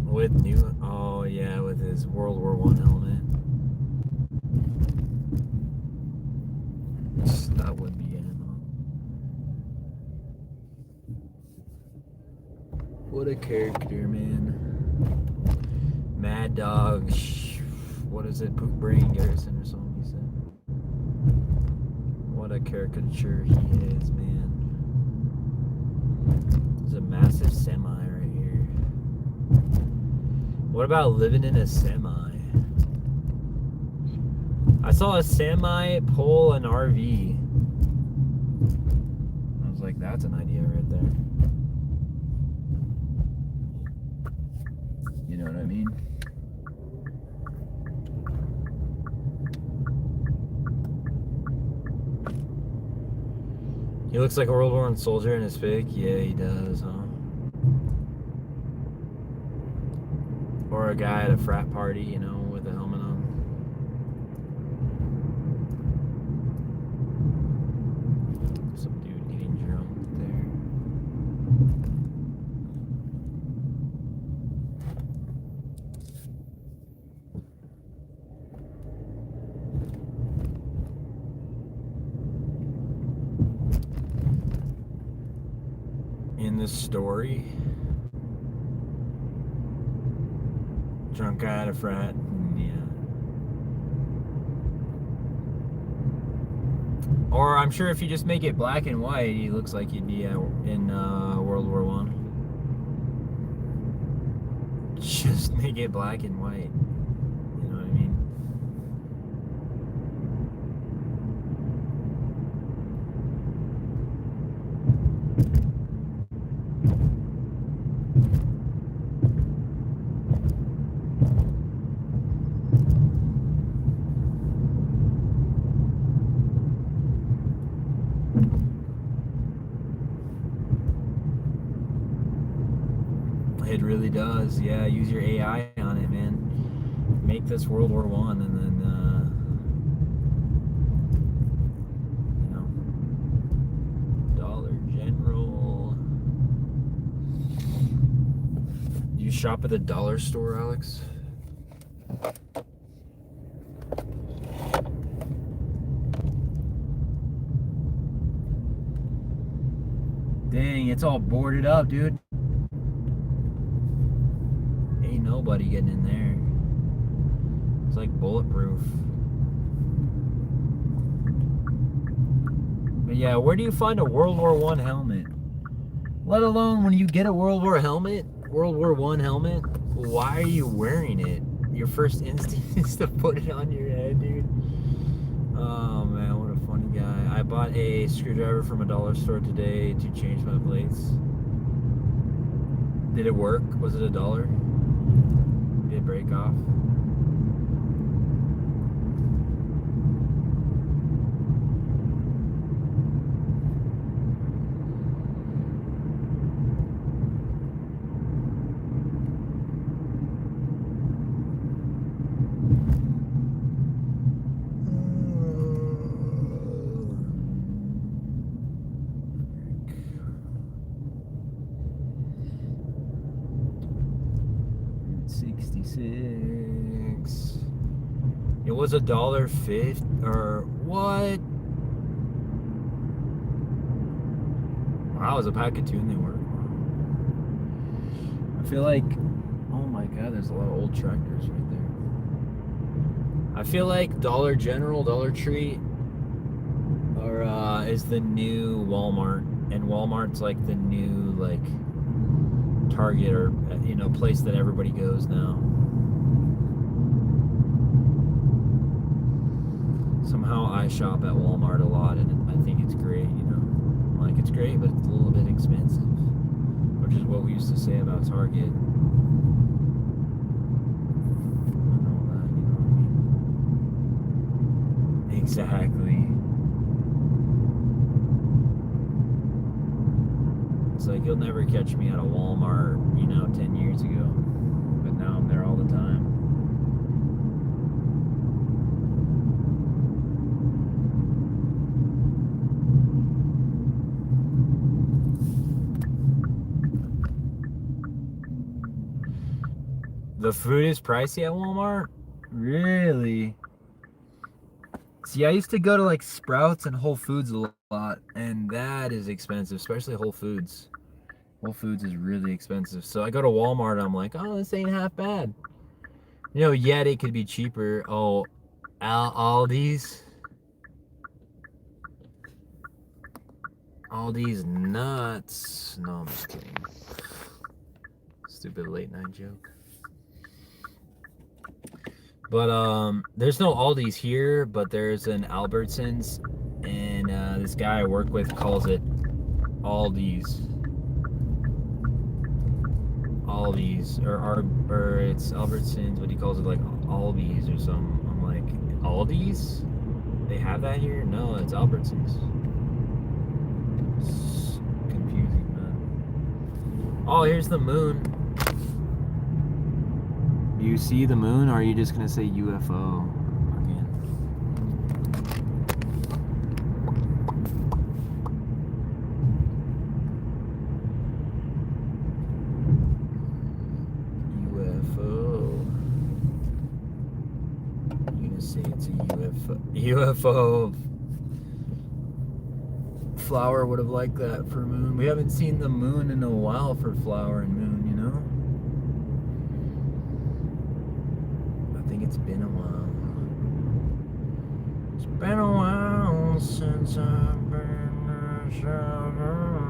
With new, oh yeah, with his World War I helmet. a character, man. Mad Dog. What is it? Poop Brain Garrison or something he said. What a caricature he is, man. There's a massive semi right here. What about living in a semi? I saw a semi pull an RV. I was like, that's an idea right there. You know what I mean? He looks like a World War I soldier in his pic. Yeah, he does, huh? Or a guy at a frat party, you know, with a helmet on. Some dude getting drunk there. In this story, drunk guy at a frat, yeah. Or I'm sure if you just make it black and white, he looks like he'd be in World War I. Just make it black and white. You know what I mean? It really does. Yeah, use your AI on it, man. Make this World War I, and then, you know, Dollar General. You shop at the dollar store, Alex? Dang, it's all boarded up, dude. Ain't nobody getting in there. It's like bulletproof. But yeah, where do you find a World War I helmet? Let alone when you get a World War I helmet, why are you wearing it? Your first instinct is to put it on your head, dude. Oh man, what a funny guy. I bought a screwdriver from a dollar store today to change my plates. Did it work? Was it $1? Did it break off? $66. It was $1.50 or what? Wow, it was a pack of tune they were. I feel like, oh my god, there's a lot of old tractors right there. I feel like Dollar General, Dollar Tree, or is the new Walmart, and Walmart's like the new like Target, or you know, place that everybody goes now. Somehow I shop at Walmart a lot, and I think it's great, you know. Like, it's great, but it's a little bit expensive, which is what we used to say about Target. And all that, you know what I mean? Exactly. It's like, you'll never catch me at a Walmart, you know, 10 years ago. But now I'm there all the time. The food is pricey at Walmart? Really? See, I used to go to like Sprouts and Whole Foods a lot, and that is expensive, especially Whole Foods. Whole Foods is really expensive. So I go to Walmart and I'm like, oh, this ain't half bad. You know, yet it could be cheaper. Oh, Aldi's. Aldi's nuts. No, I'm just kidding. Stupid late night joke. But there's no Aldi's here, but there's an Albertsons, and this guy I work with calls it Aldi's. Aldi's or it's Albertsons, but he calls it like Aldi's or something. I'm like, Aldi's? They have that here? No, it's Albertsons. It's confusing, man. Oh, here's the moon. You see the moon, or are you just gonna say UFO again? UFO. You gonna say it's a UFO? UFO. Flower would have liked that for moon. We haven't seen the moon in a while for flower and moon, you know? It's been a while. It's been a while since I've been a shower.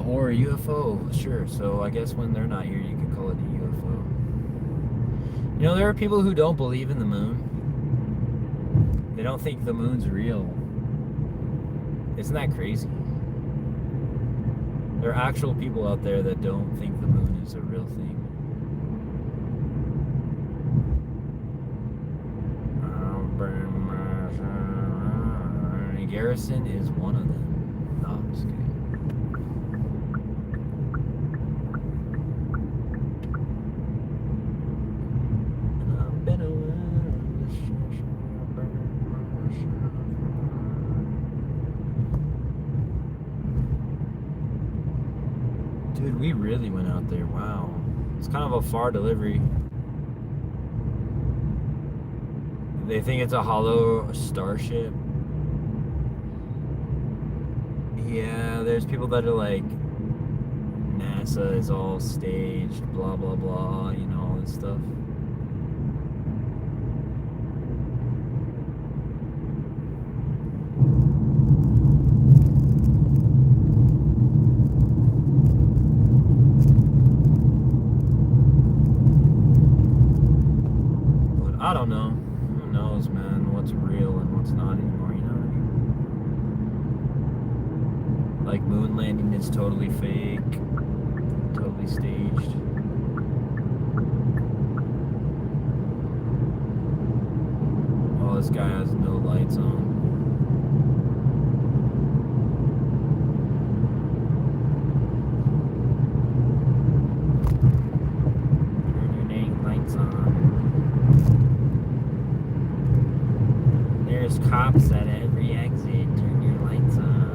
Or a UFO, sure. So I guess when they're not here, you could call it a UFO. You know, there are people who don't believe in the moon. They don't think the moon's real. Isn't that crazy? There are actual people out there that don't think the moon is a real thing. Garrison is one of them. No, I'm just kidding. Dude, we really went out there. Wow. It's kind of a far delivery. They think it's a hollow starship. Yeah, there's people that are like, NASA is all staged, blah, blah, blah, you know, all this stuff. I don't know. Who knows, man, what's real and what's not anymore, you know what I mean? Like, moon landing is totally fake, totally staged. Oh, this guy has no lights on. Turn your dang lights on. There's cops at every exit. Turn your lights on.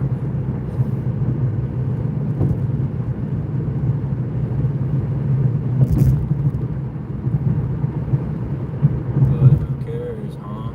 But who cares, huh?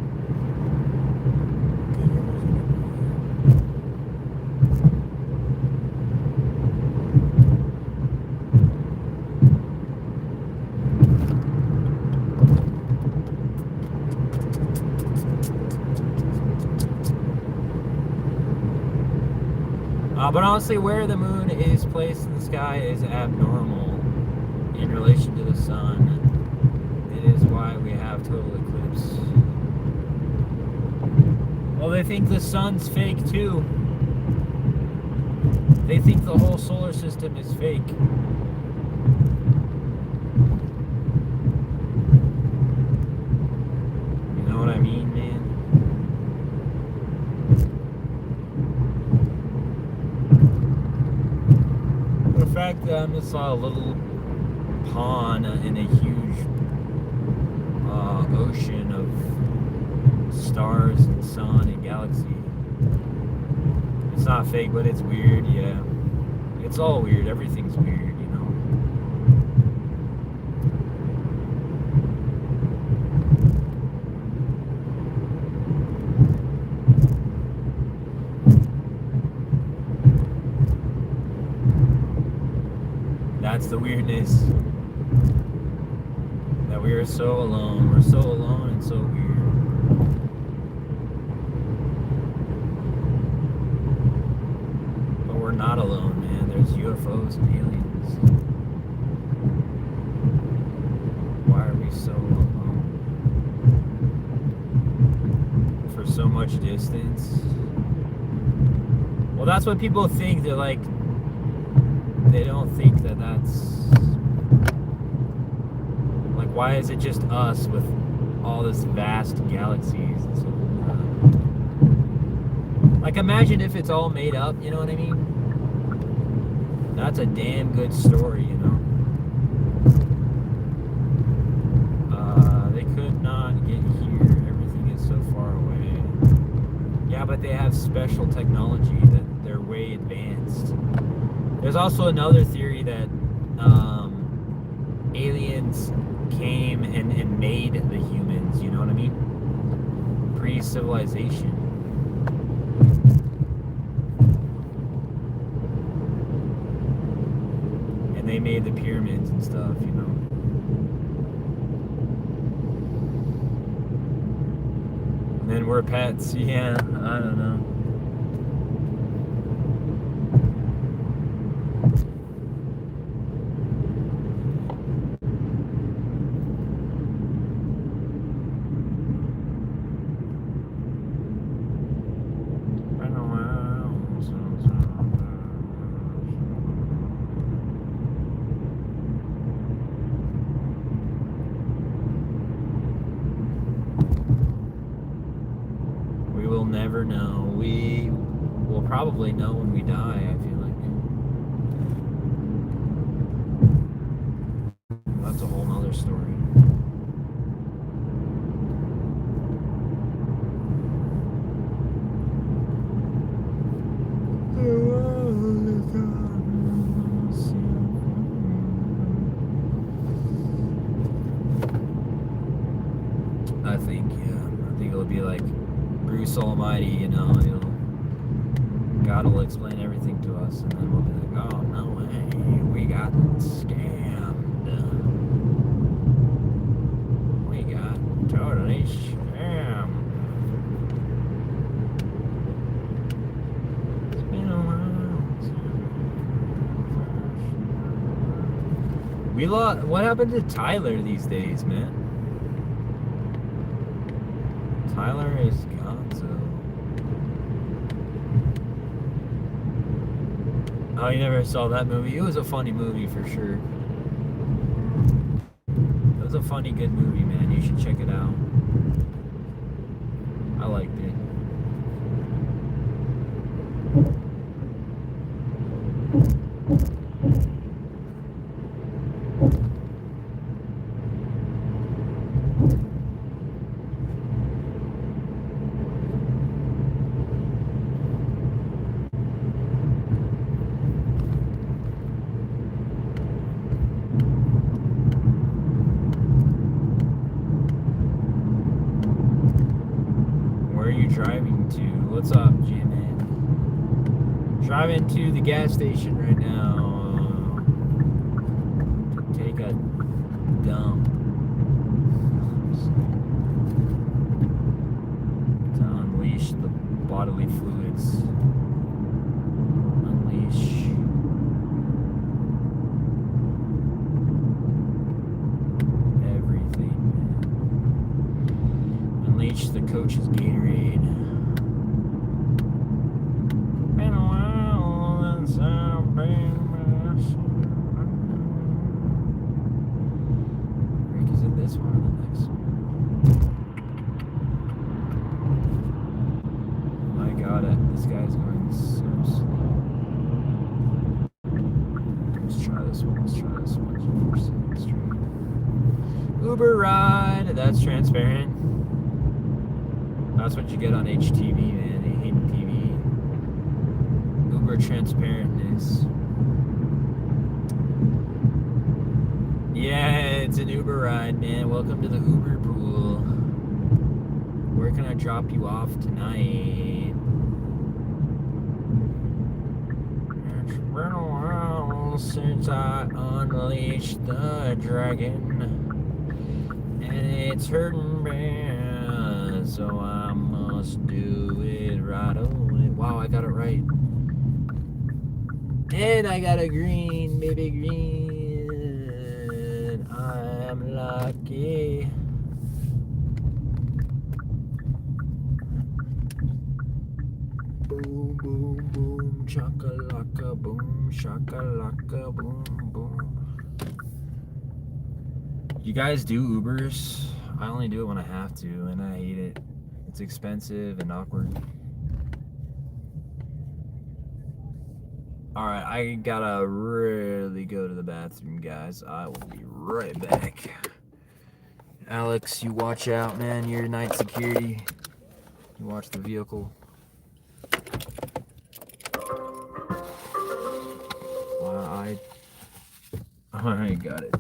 But honestly, where the moon is placed in the sky is abnormal in relation to the sun. It is why we have total eclipse. Well, they think the sun's fake too. They think the whole solar system is fake. You know what I mean, man? The fact that I just saw a little pond in a huge ocean of stars and sun and galaxy. It's not fake, but it's weird, yeah. It's all weird. Everything's weird, you know. That's the weirdness. That we are so alone. We're so alone and so weird. But we're not alone, man. There's UFOs and aliens. Why are we so alone? For so much distance? Well, that's what people think. They're like, they don't think that that's... Like, why is it just us with all this vast galaxies and stuff like that? Like, imagine if it's all made up, you know what I mean? That's a damn good story, you know? They could not get here. Everything is so far away. Yeah, but they have special technology that they're way advanced. There's also another theory that aliens came and made the humans, you know what I mean? Pre-civilization. And they made the pyramids and stuff, you know? And then we're pets, yeah, I don't know. Never know. We will probably know when we die, I feel like. That's a whole nother story. I think it'll be like Bruce Almighty, you know, God will explain everything to us, and then we'll be like, oh, no way, we got scammed. We got totally scammed. It's been a while. What happened to Tyler these days, man? Tyler is gonzo. Oh, you never saw that movie? It was a funny movie for sure. It was a funny, good movie, man. You should check it out. I liked it. Driving to, what's up, J-Man? Driving to the gas station right now to take a dump. To unleash the bodily fluids. Unleash. Everything, man. Unleash the coach's Gatorade. Is it this one or the next one? My God, this guy's going so slow. Let's try this one. Uber ride. That's transparent. That's what you get on HTV, man. I hate TV. Uber transparentness. Yeah, it's an Uber ride, man. Welcome to the Uber pool. Where can I drop you off tonight? It's been a while since I unleashed the dragon, and it's hurting bad, so I must do it right away. Wow, I got it right. And I got a green, baby green. I'm lucky. Boom, boom, boom, shakalaka, boom, shakalaka, boom, boom. You guys do Ubers? I only do it when I have to, and I hate it. It's expensive and awkward. Alright, I gotta really go to the bathroom, guys. I will be right back. Alex, you watch out, man. You're night security. You watch the vehicle. I got it.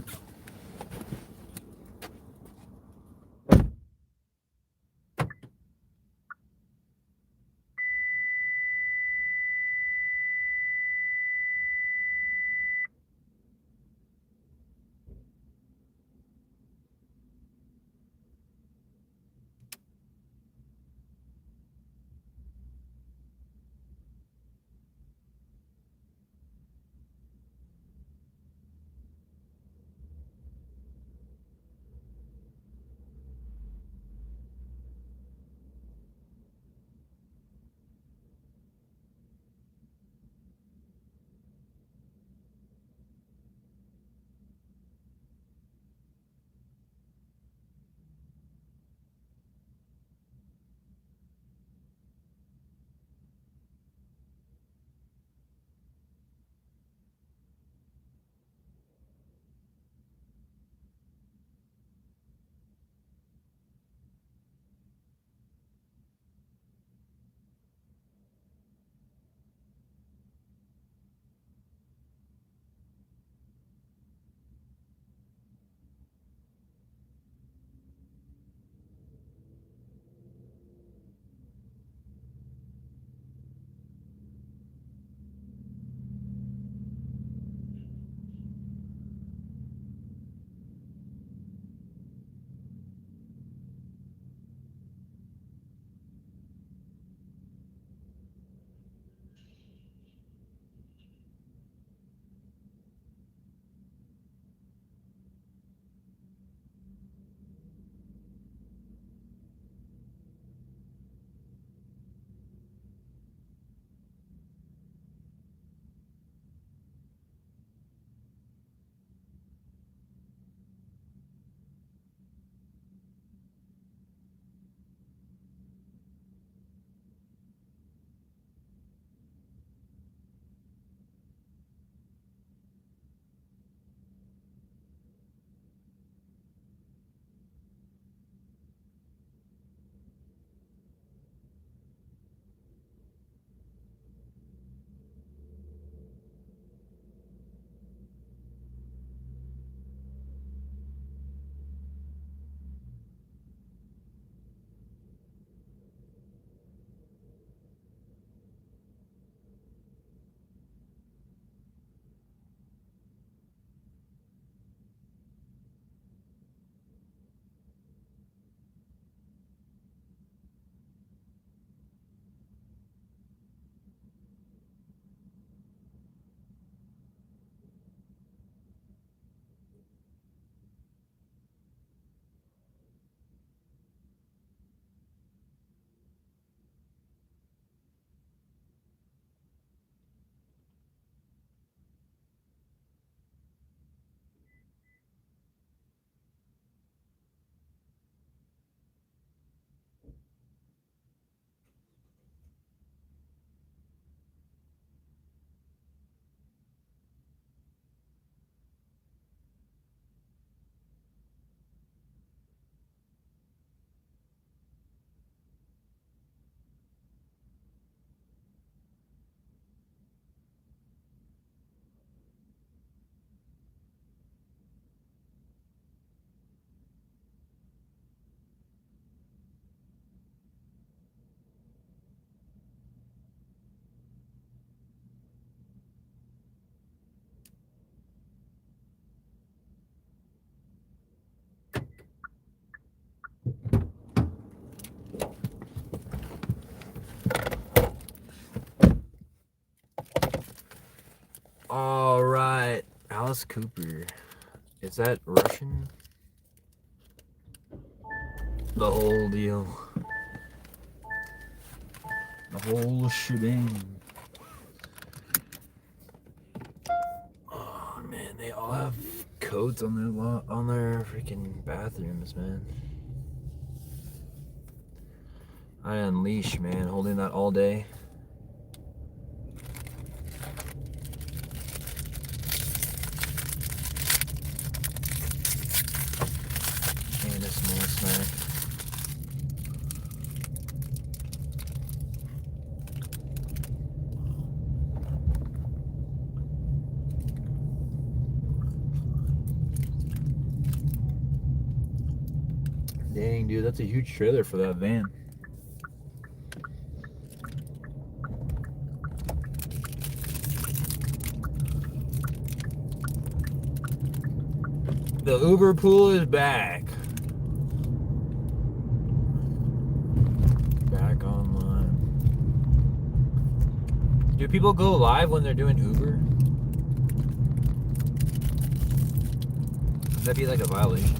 All right, Alice Cooper. Is that Russian? The whole deal. The whole shebang. Oh man, they all have coats on their freaking bathrooms, man. I unleash, man, holding that all day. And a small snack. Dang, dude, that's a huge trailer for that van. The Uber pool is back. Back online. Do people go live when they're doing Uber? Would that be like a violation?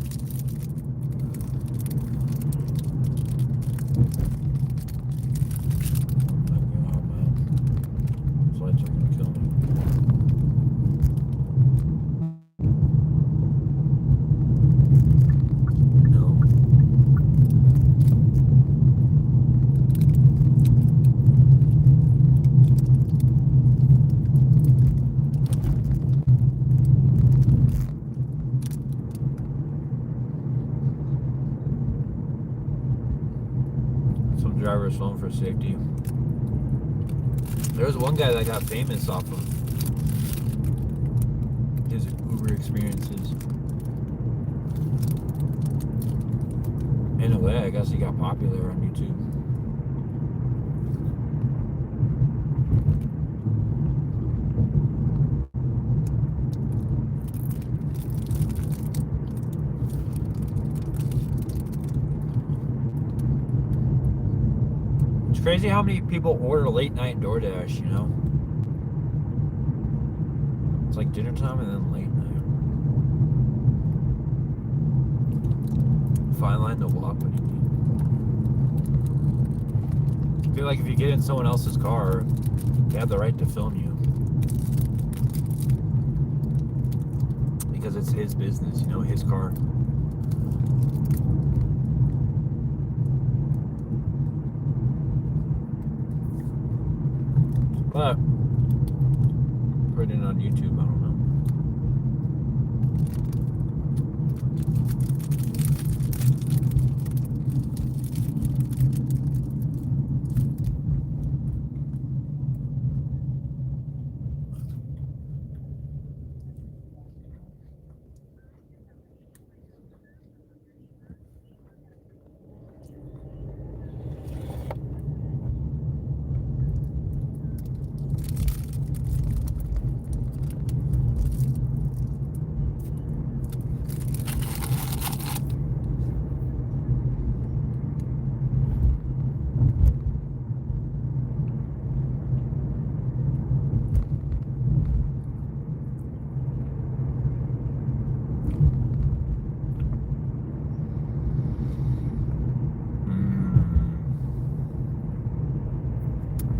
Driver's phone for safety. There was one guy that got famous off of his Uber experiences. In a way, I guess he got popular on YouTube. It's crazy how many people order late night Doordash, you know? It's like dinner time and then late night. Fine line to walk, what do you mean? I feel like if you get in someone else's car, they have the right to film you. Because it's his business, you know, his car. But put it on YouTube, I don't know.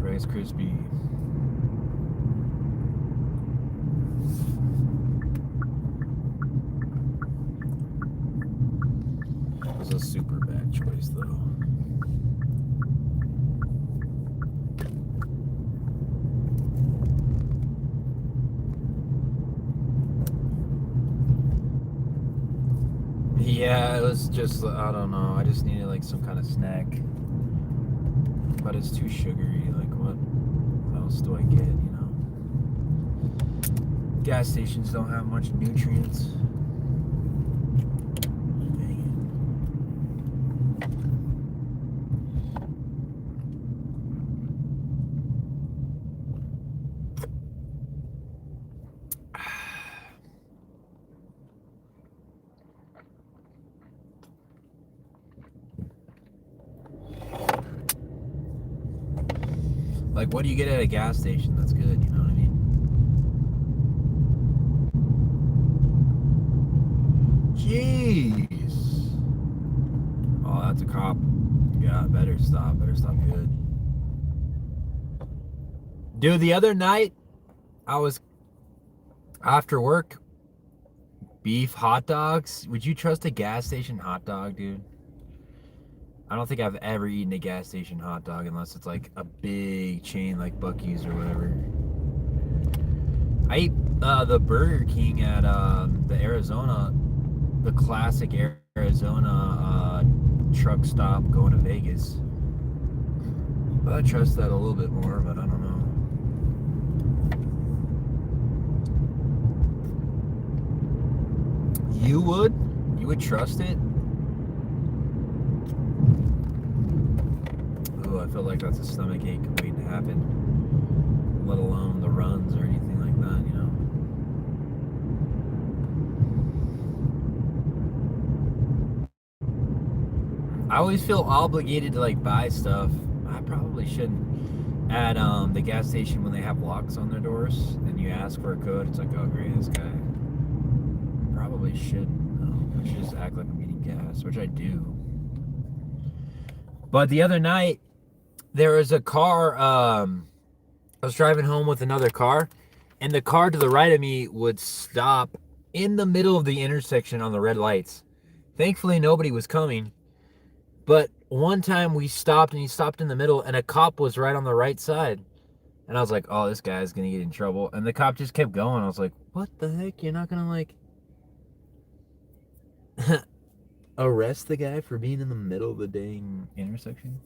Rice Krispie. That was a super bad choice, though. Yeah, it was just, I don't know, I just needed like some kind of snack. But it's too sugary, like what else do I get, you know? Gas stations don't have much nutrients. Like, what do you get at a gas station that's good, you know what I mean? Jeez. Oh, that's a cop. Yeah, better stop. Better stop good. Dude, the other night, I was after work, beef hot dogs. Would you trust a gas station hot dog, dude? I don't think I've ever eaten a gas station hot dog unless it's like a big chain like Buc-ee's or whatever. I ate the Burger King at the Arizona, the classic Arizona truck stop going to Vegas. But I trust that a little bit more, but I don't know. You would? You would trust it? Ooh, I feel like that's a stomach ache waiting to happen. Let alone the runs or anything like that, you know? I always feel obligated to like buy stuff. I probably shouldn't. At the gas station when they have locks on their doors and you ask for a code, it's like, oh great, this guy. Probably shouldn't. No, I should just act like I'm eating gas, which I do. But the other night, there was a car. I was driving home with another car, and the car to the right of me would stop in the middle of the intersection on the red lights. Thankfully, nobody was coming. But one time we stopped, and he stopped in the middle, and a cop was right on the right side. And I was like, oh, this guy's going to get in trouble. And the cop just kept going. I was like, what the heck? You're not going to, like, arrest the guy for being in the middle of the dang intersection?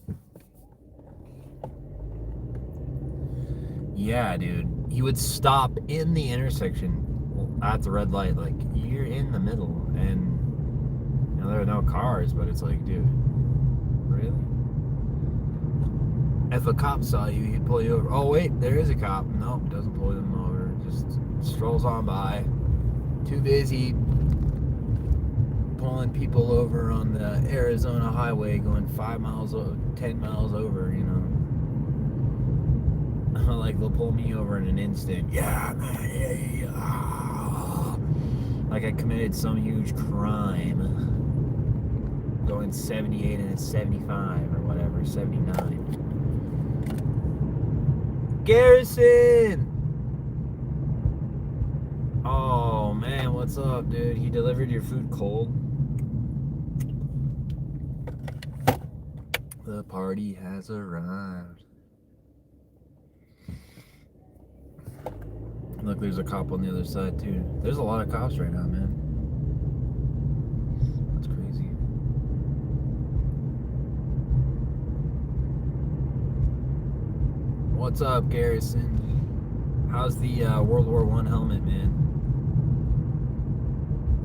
Yeah, dude. He would stop in the intersection at the red light. Like, you're in the middle. And, you know, there are no cars, but it's like, dude, really? If a cop saw you, he'd pull you over. Oh, wait, there is a cop. Nope, doesn't pull them over. Just strolls on by. Too busy pulling people over on the Arizona highway going 5 miles, 10 miles over, you know. Like, they'll pull me over in an instant. Yeah, man, yeah. Like I committed some huge crime. Going 78 and it's 75 or whatever, 79. Garrison! Oh, man, what's up, dude? He delivered your food cold? The party has arrived. Look, there's a cop on the other side, too. There's a lot of cops right now, man. That's crazy. What's up, Garrison? How's the World War I helmet, man?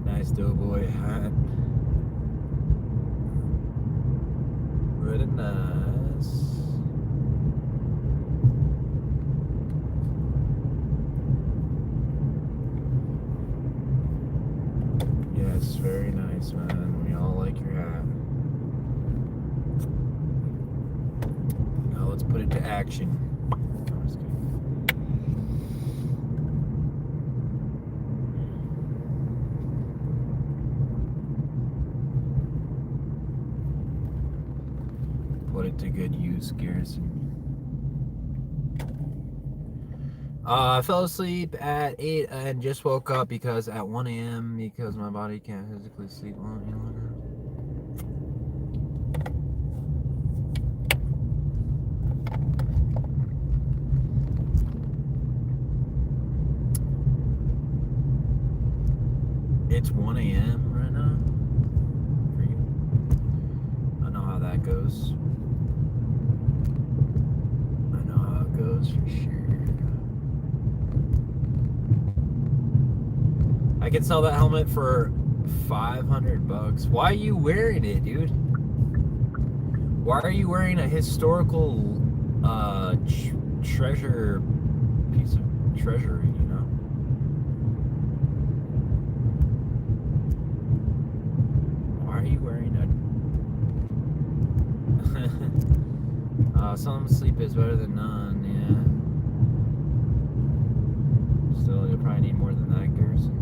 Nice doughboy hat. Really nice. Yes, very nice, man. We all like your hat. Now let's put it to action. I'm just kidding. Put it to good use, Garrison. I fell asleep at 8 and just woke up because at 1 a.m. because my body can't physically sleep long any longer. It's 1 a.m. right now for you. I know how that goes. I know how it goes for sure. I can sell that helmet for $500. Why are you wearing it, dude? Why are you wearing a historical treasure piece of treasury, you know? Why are you wearing a some sleep is better than none, yeah. Still, you'll probably need more than that, Garrison.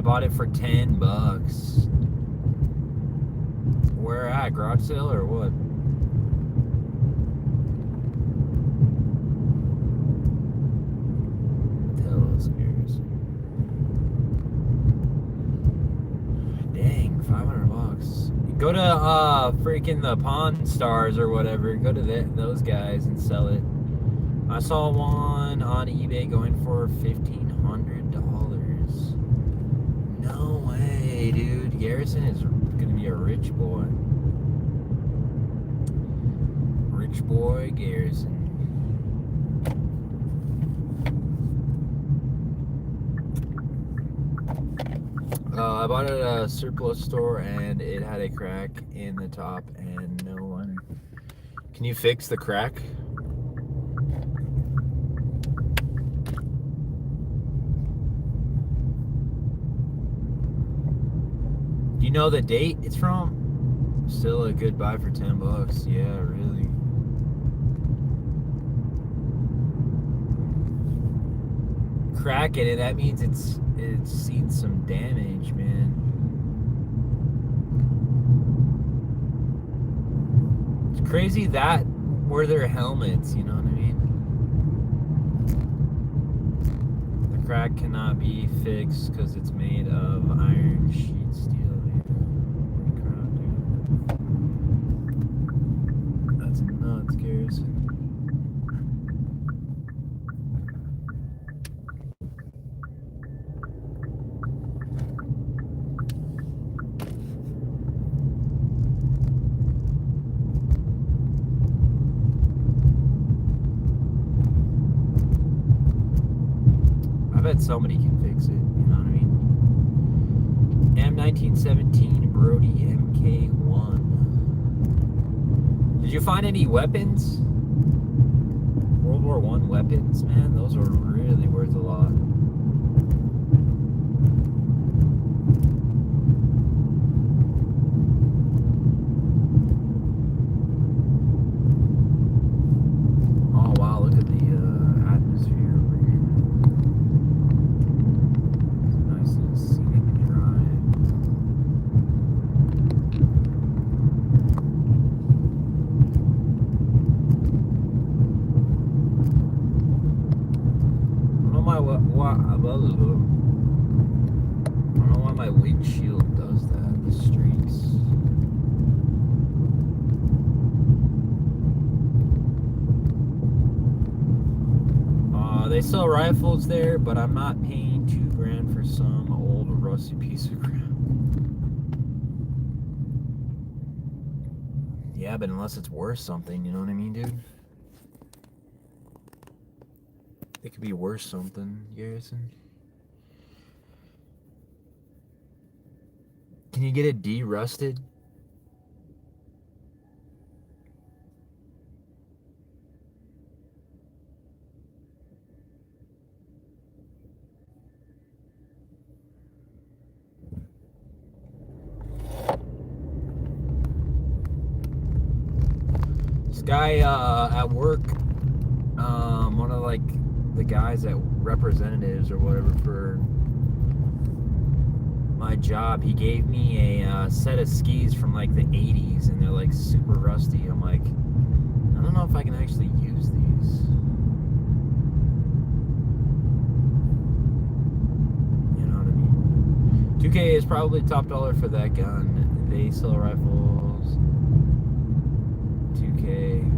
I bought it for $10. Where at? Garage sale or what? Dang, $500. Go to freaking the Pawn Stars or whatever. Go to those guys and sell it. I saw one on eBay going for $1,500. No way, dude. Garrison is gonna be a rich boy. Rich boy Garrison. I bought it at a surplus store and it had a crack in the top and no one. Can you fix the crack? Do you know the date it's from? Still a good buy for $10. Yeah, really. Crack in it, that means it's seen some damage, man. It's crazy that were their helmets, you know what I mean? The crack cannot be fixed because it's made of iron sheet steel. That's nuts, Garrison. I bet somebody can fix it, you know what I mean? M1917 Brody MK1. Did you find any weapons? World War I weapons, man? Those are really worth a lot. Oh wow, look at the atmosphere over here. It's nice and scenic drive. I don't know why my windshield does that. The streaks. They sell rifles there, but I'm not paying $2,000 for some old rusty piece of crap. Yeah, but unless it's worth something, you know what I mean, dude? It could be worth something, Garrison. Can you get it de-rusted? This guy at work, one of like the guys at representatives or whatever for my job, he gave me a set of skis from like the 80s and they're like super rusty. I'm like, I don't know if I can actually use these. You know what I mean? 2K is probably top dollar for that gun. They sell rifles. 2K.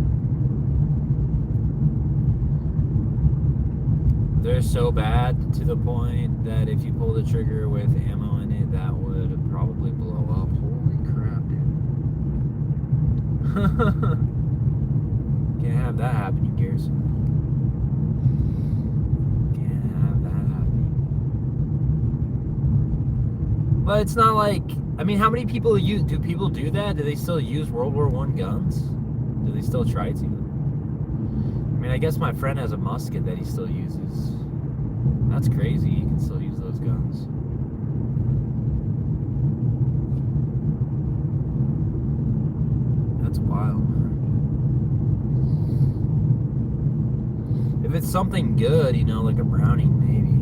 They're so bad to the point that if you pull the trigger with ammo in it, that would probably blow up. Holy crap, dude. Can't have that happening, Garrison. Can't have that happening. But it's not like, I mean, how many people do people do that? Do they still use World War I guns? Do they still try to? I mean, I guess my friend has a musket that he still uses. That's crazy. You can still use those guns. That's wild, man. If it's something good, you know, like a Browning, maybe.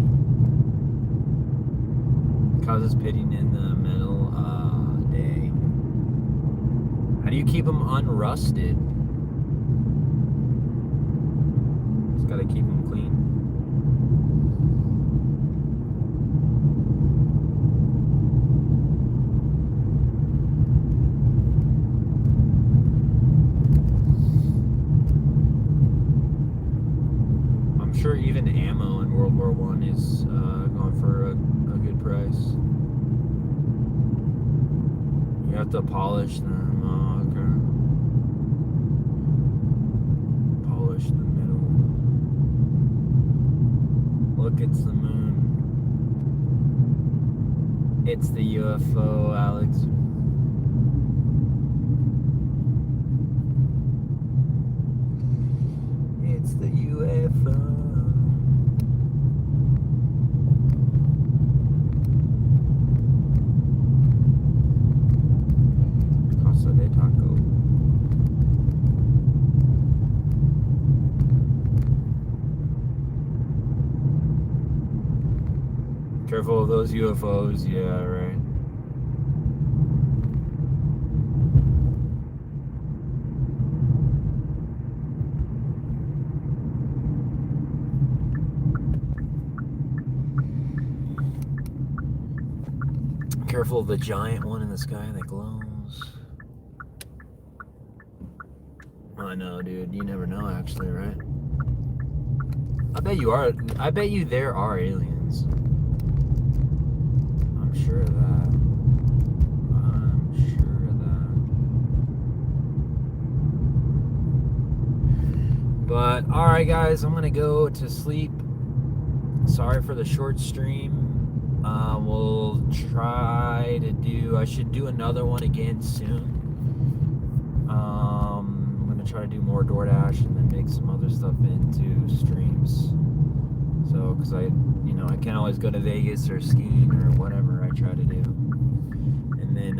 causes pitting in the metal. Day. How do you keep them unrusted? Just gotta keep them clean. I'm sure even ammo in World War I is going for a good price. You have to polish them. Oh, okay. Polish the middle. Look, it's the moon. It's the UFO, Alex. It's the UFO. Casa de Taco. Careful of those UFOs, yeah, right. Careful of the giant one in the sky that glows. I know, dude. You never know, actually, right? I bet you are. I bet you there are aliens. I'm sure of that. I'm sure of that. But, alright, guys. I'm going to go to sleep. Sorry for the short stream. We'll try to do... I should do another one again soon. I'm going to try to do more Doordash and then make some other stuff into streams. So, because I can't always go to Vegas or skiing or whatever I try to do. And then,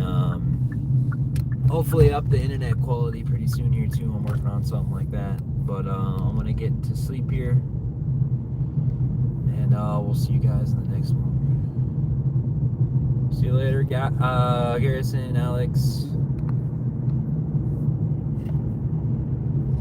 hopefully up the internet quality pretty soon here too. I'm working on something like that. But, I'm going to get to sleep here. And, we'll see you guys in the next one. See you later, Garrison, Alex.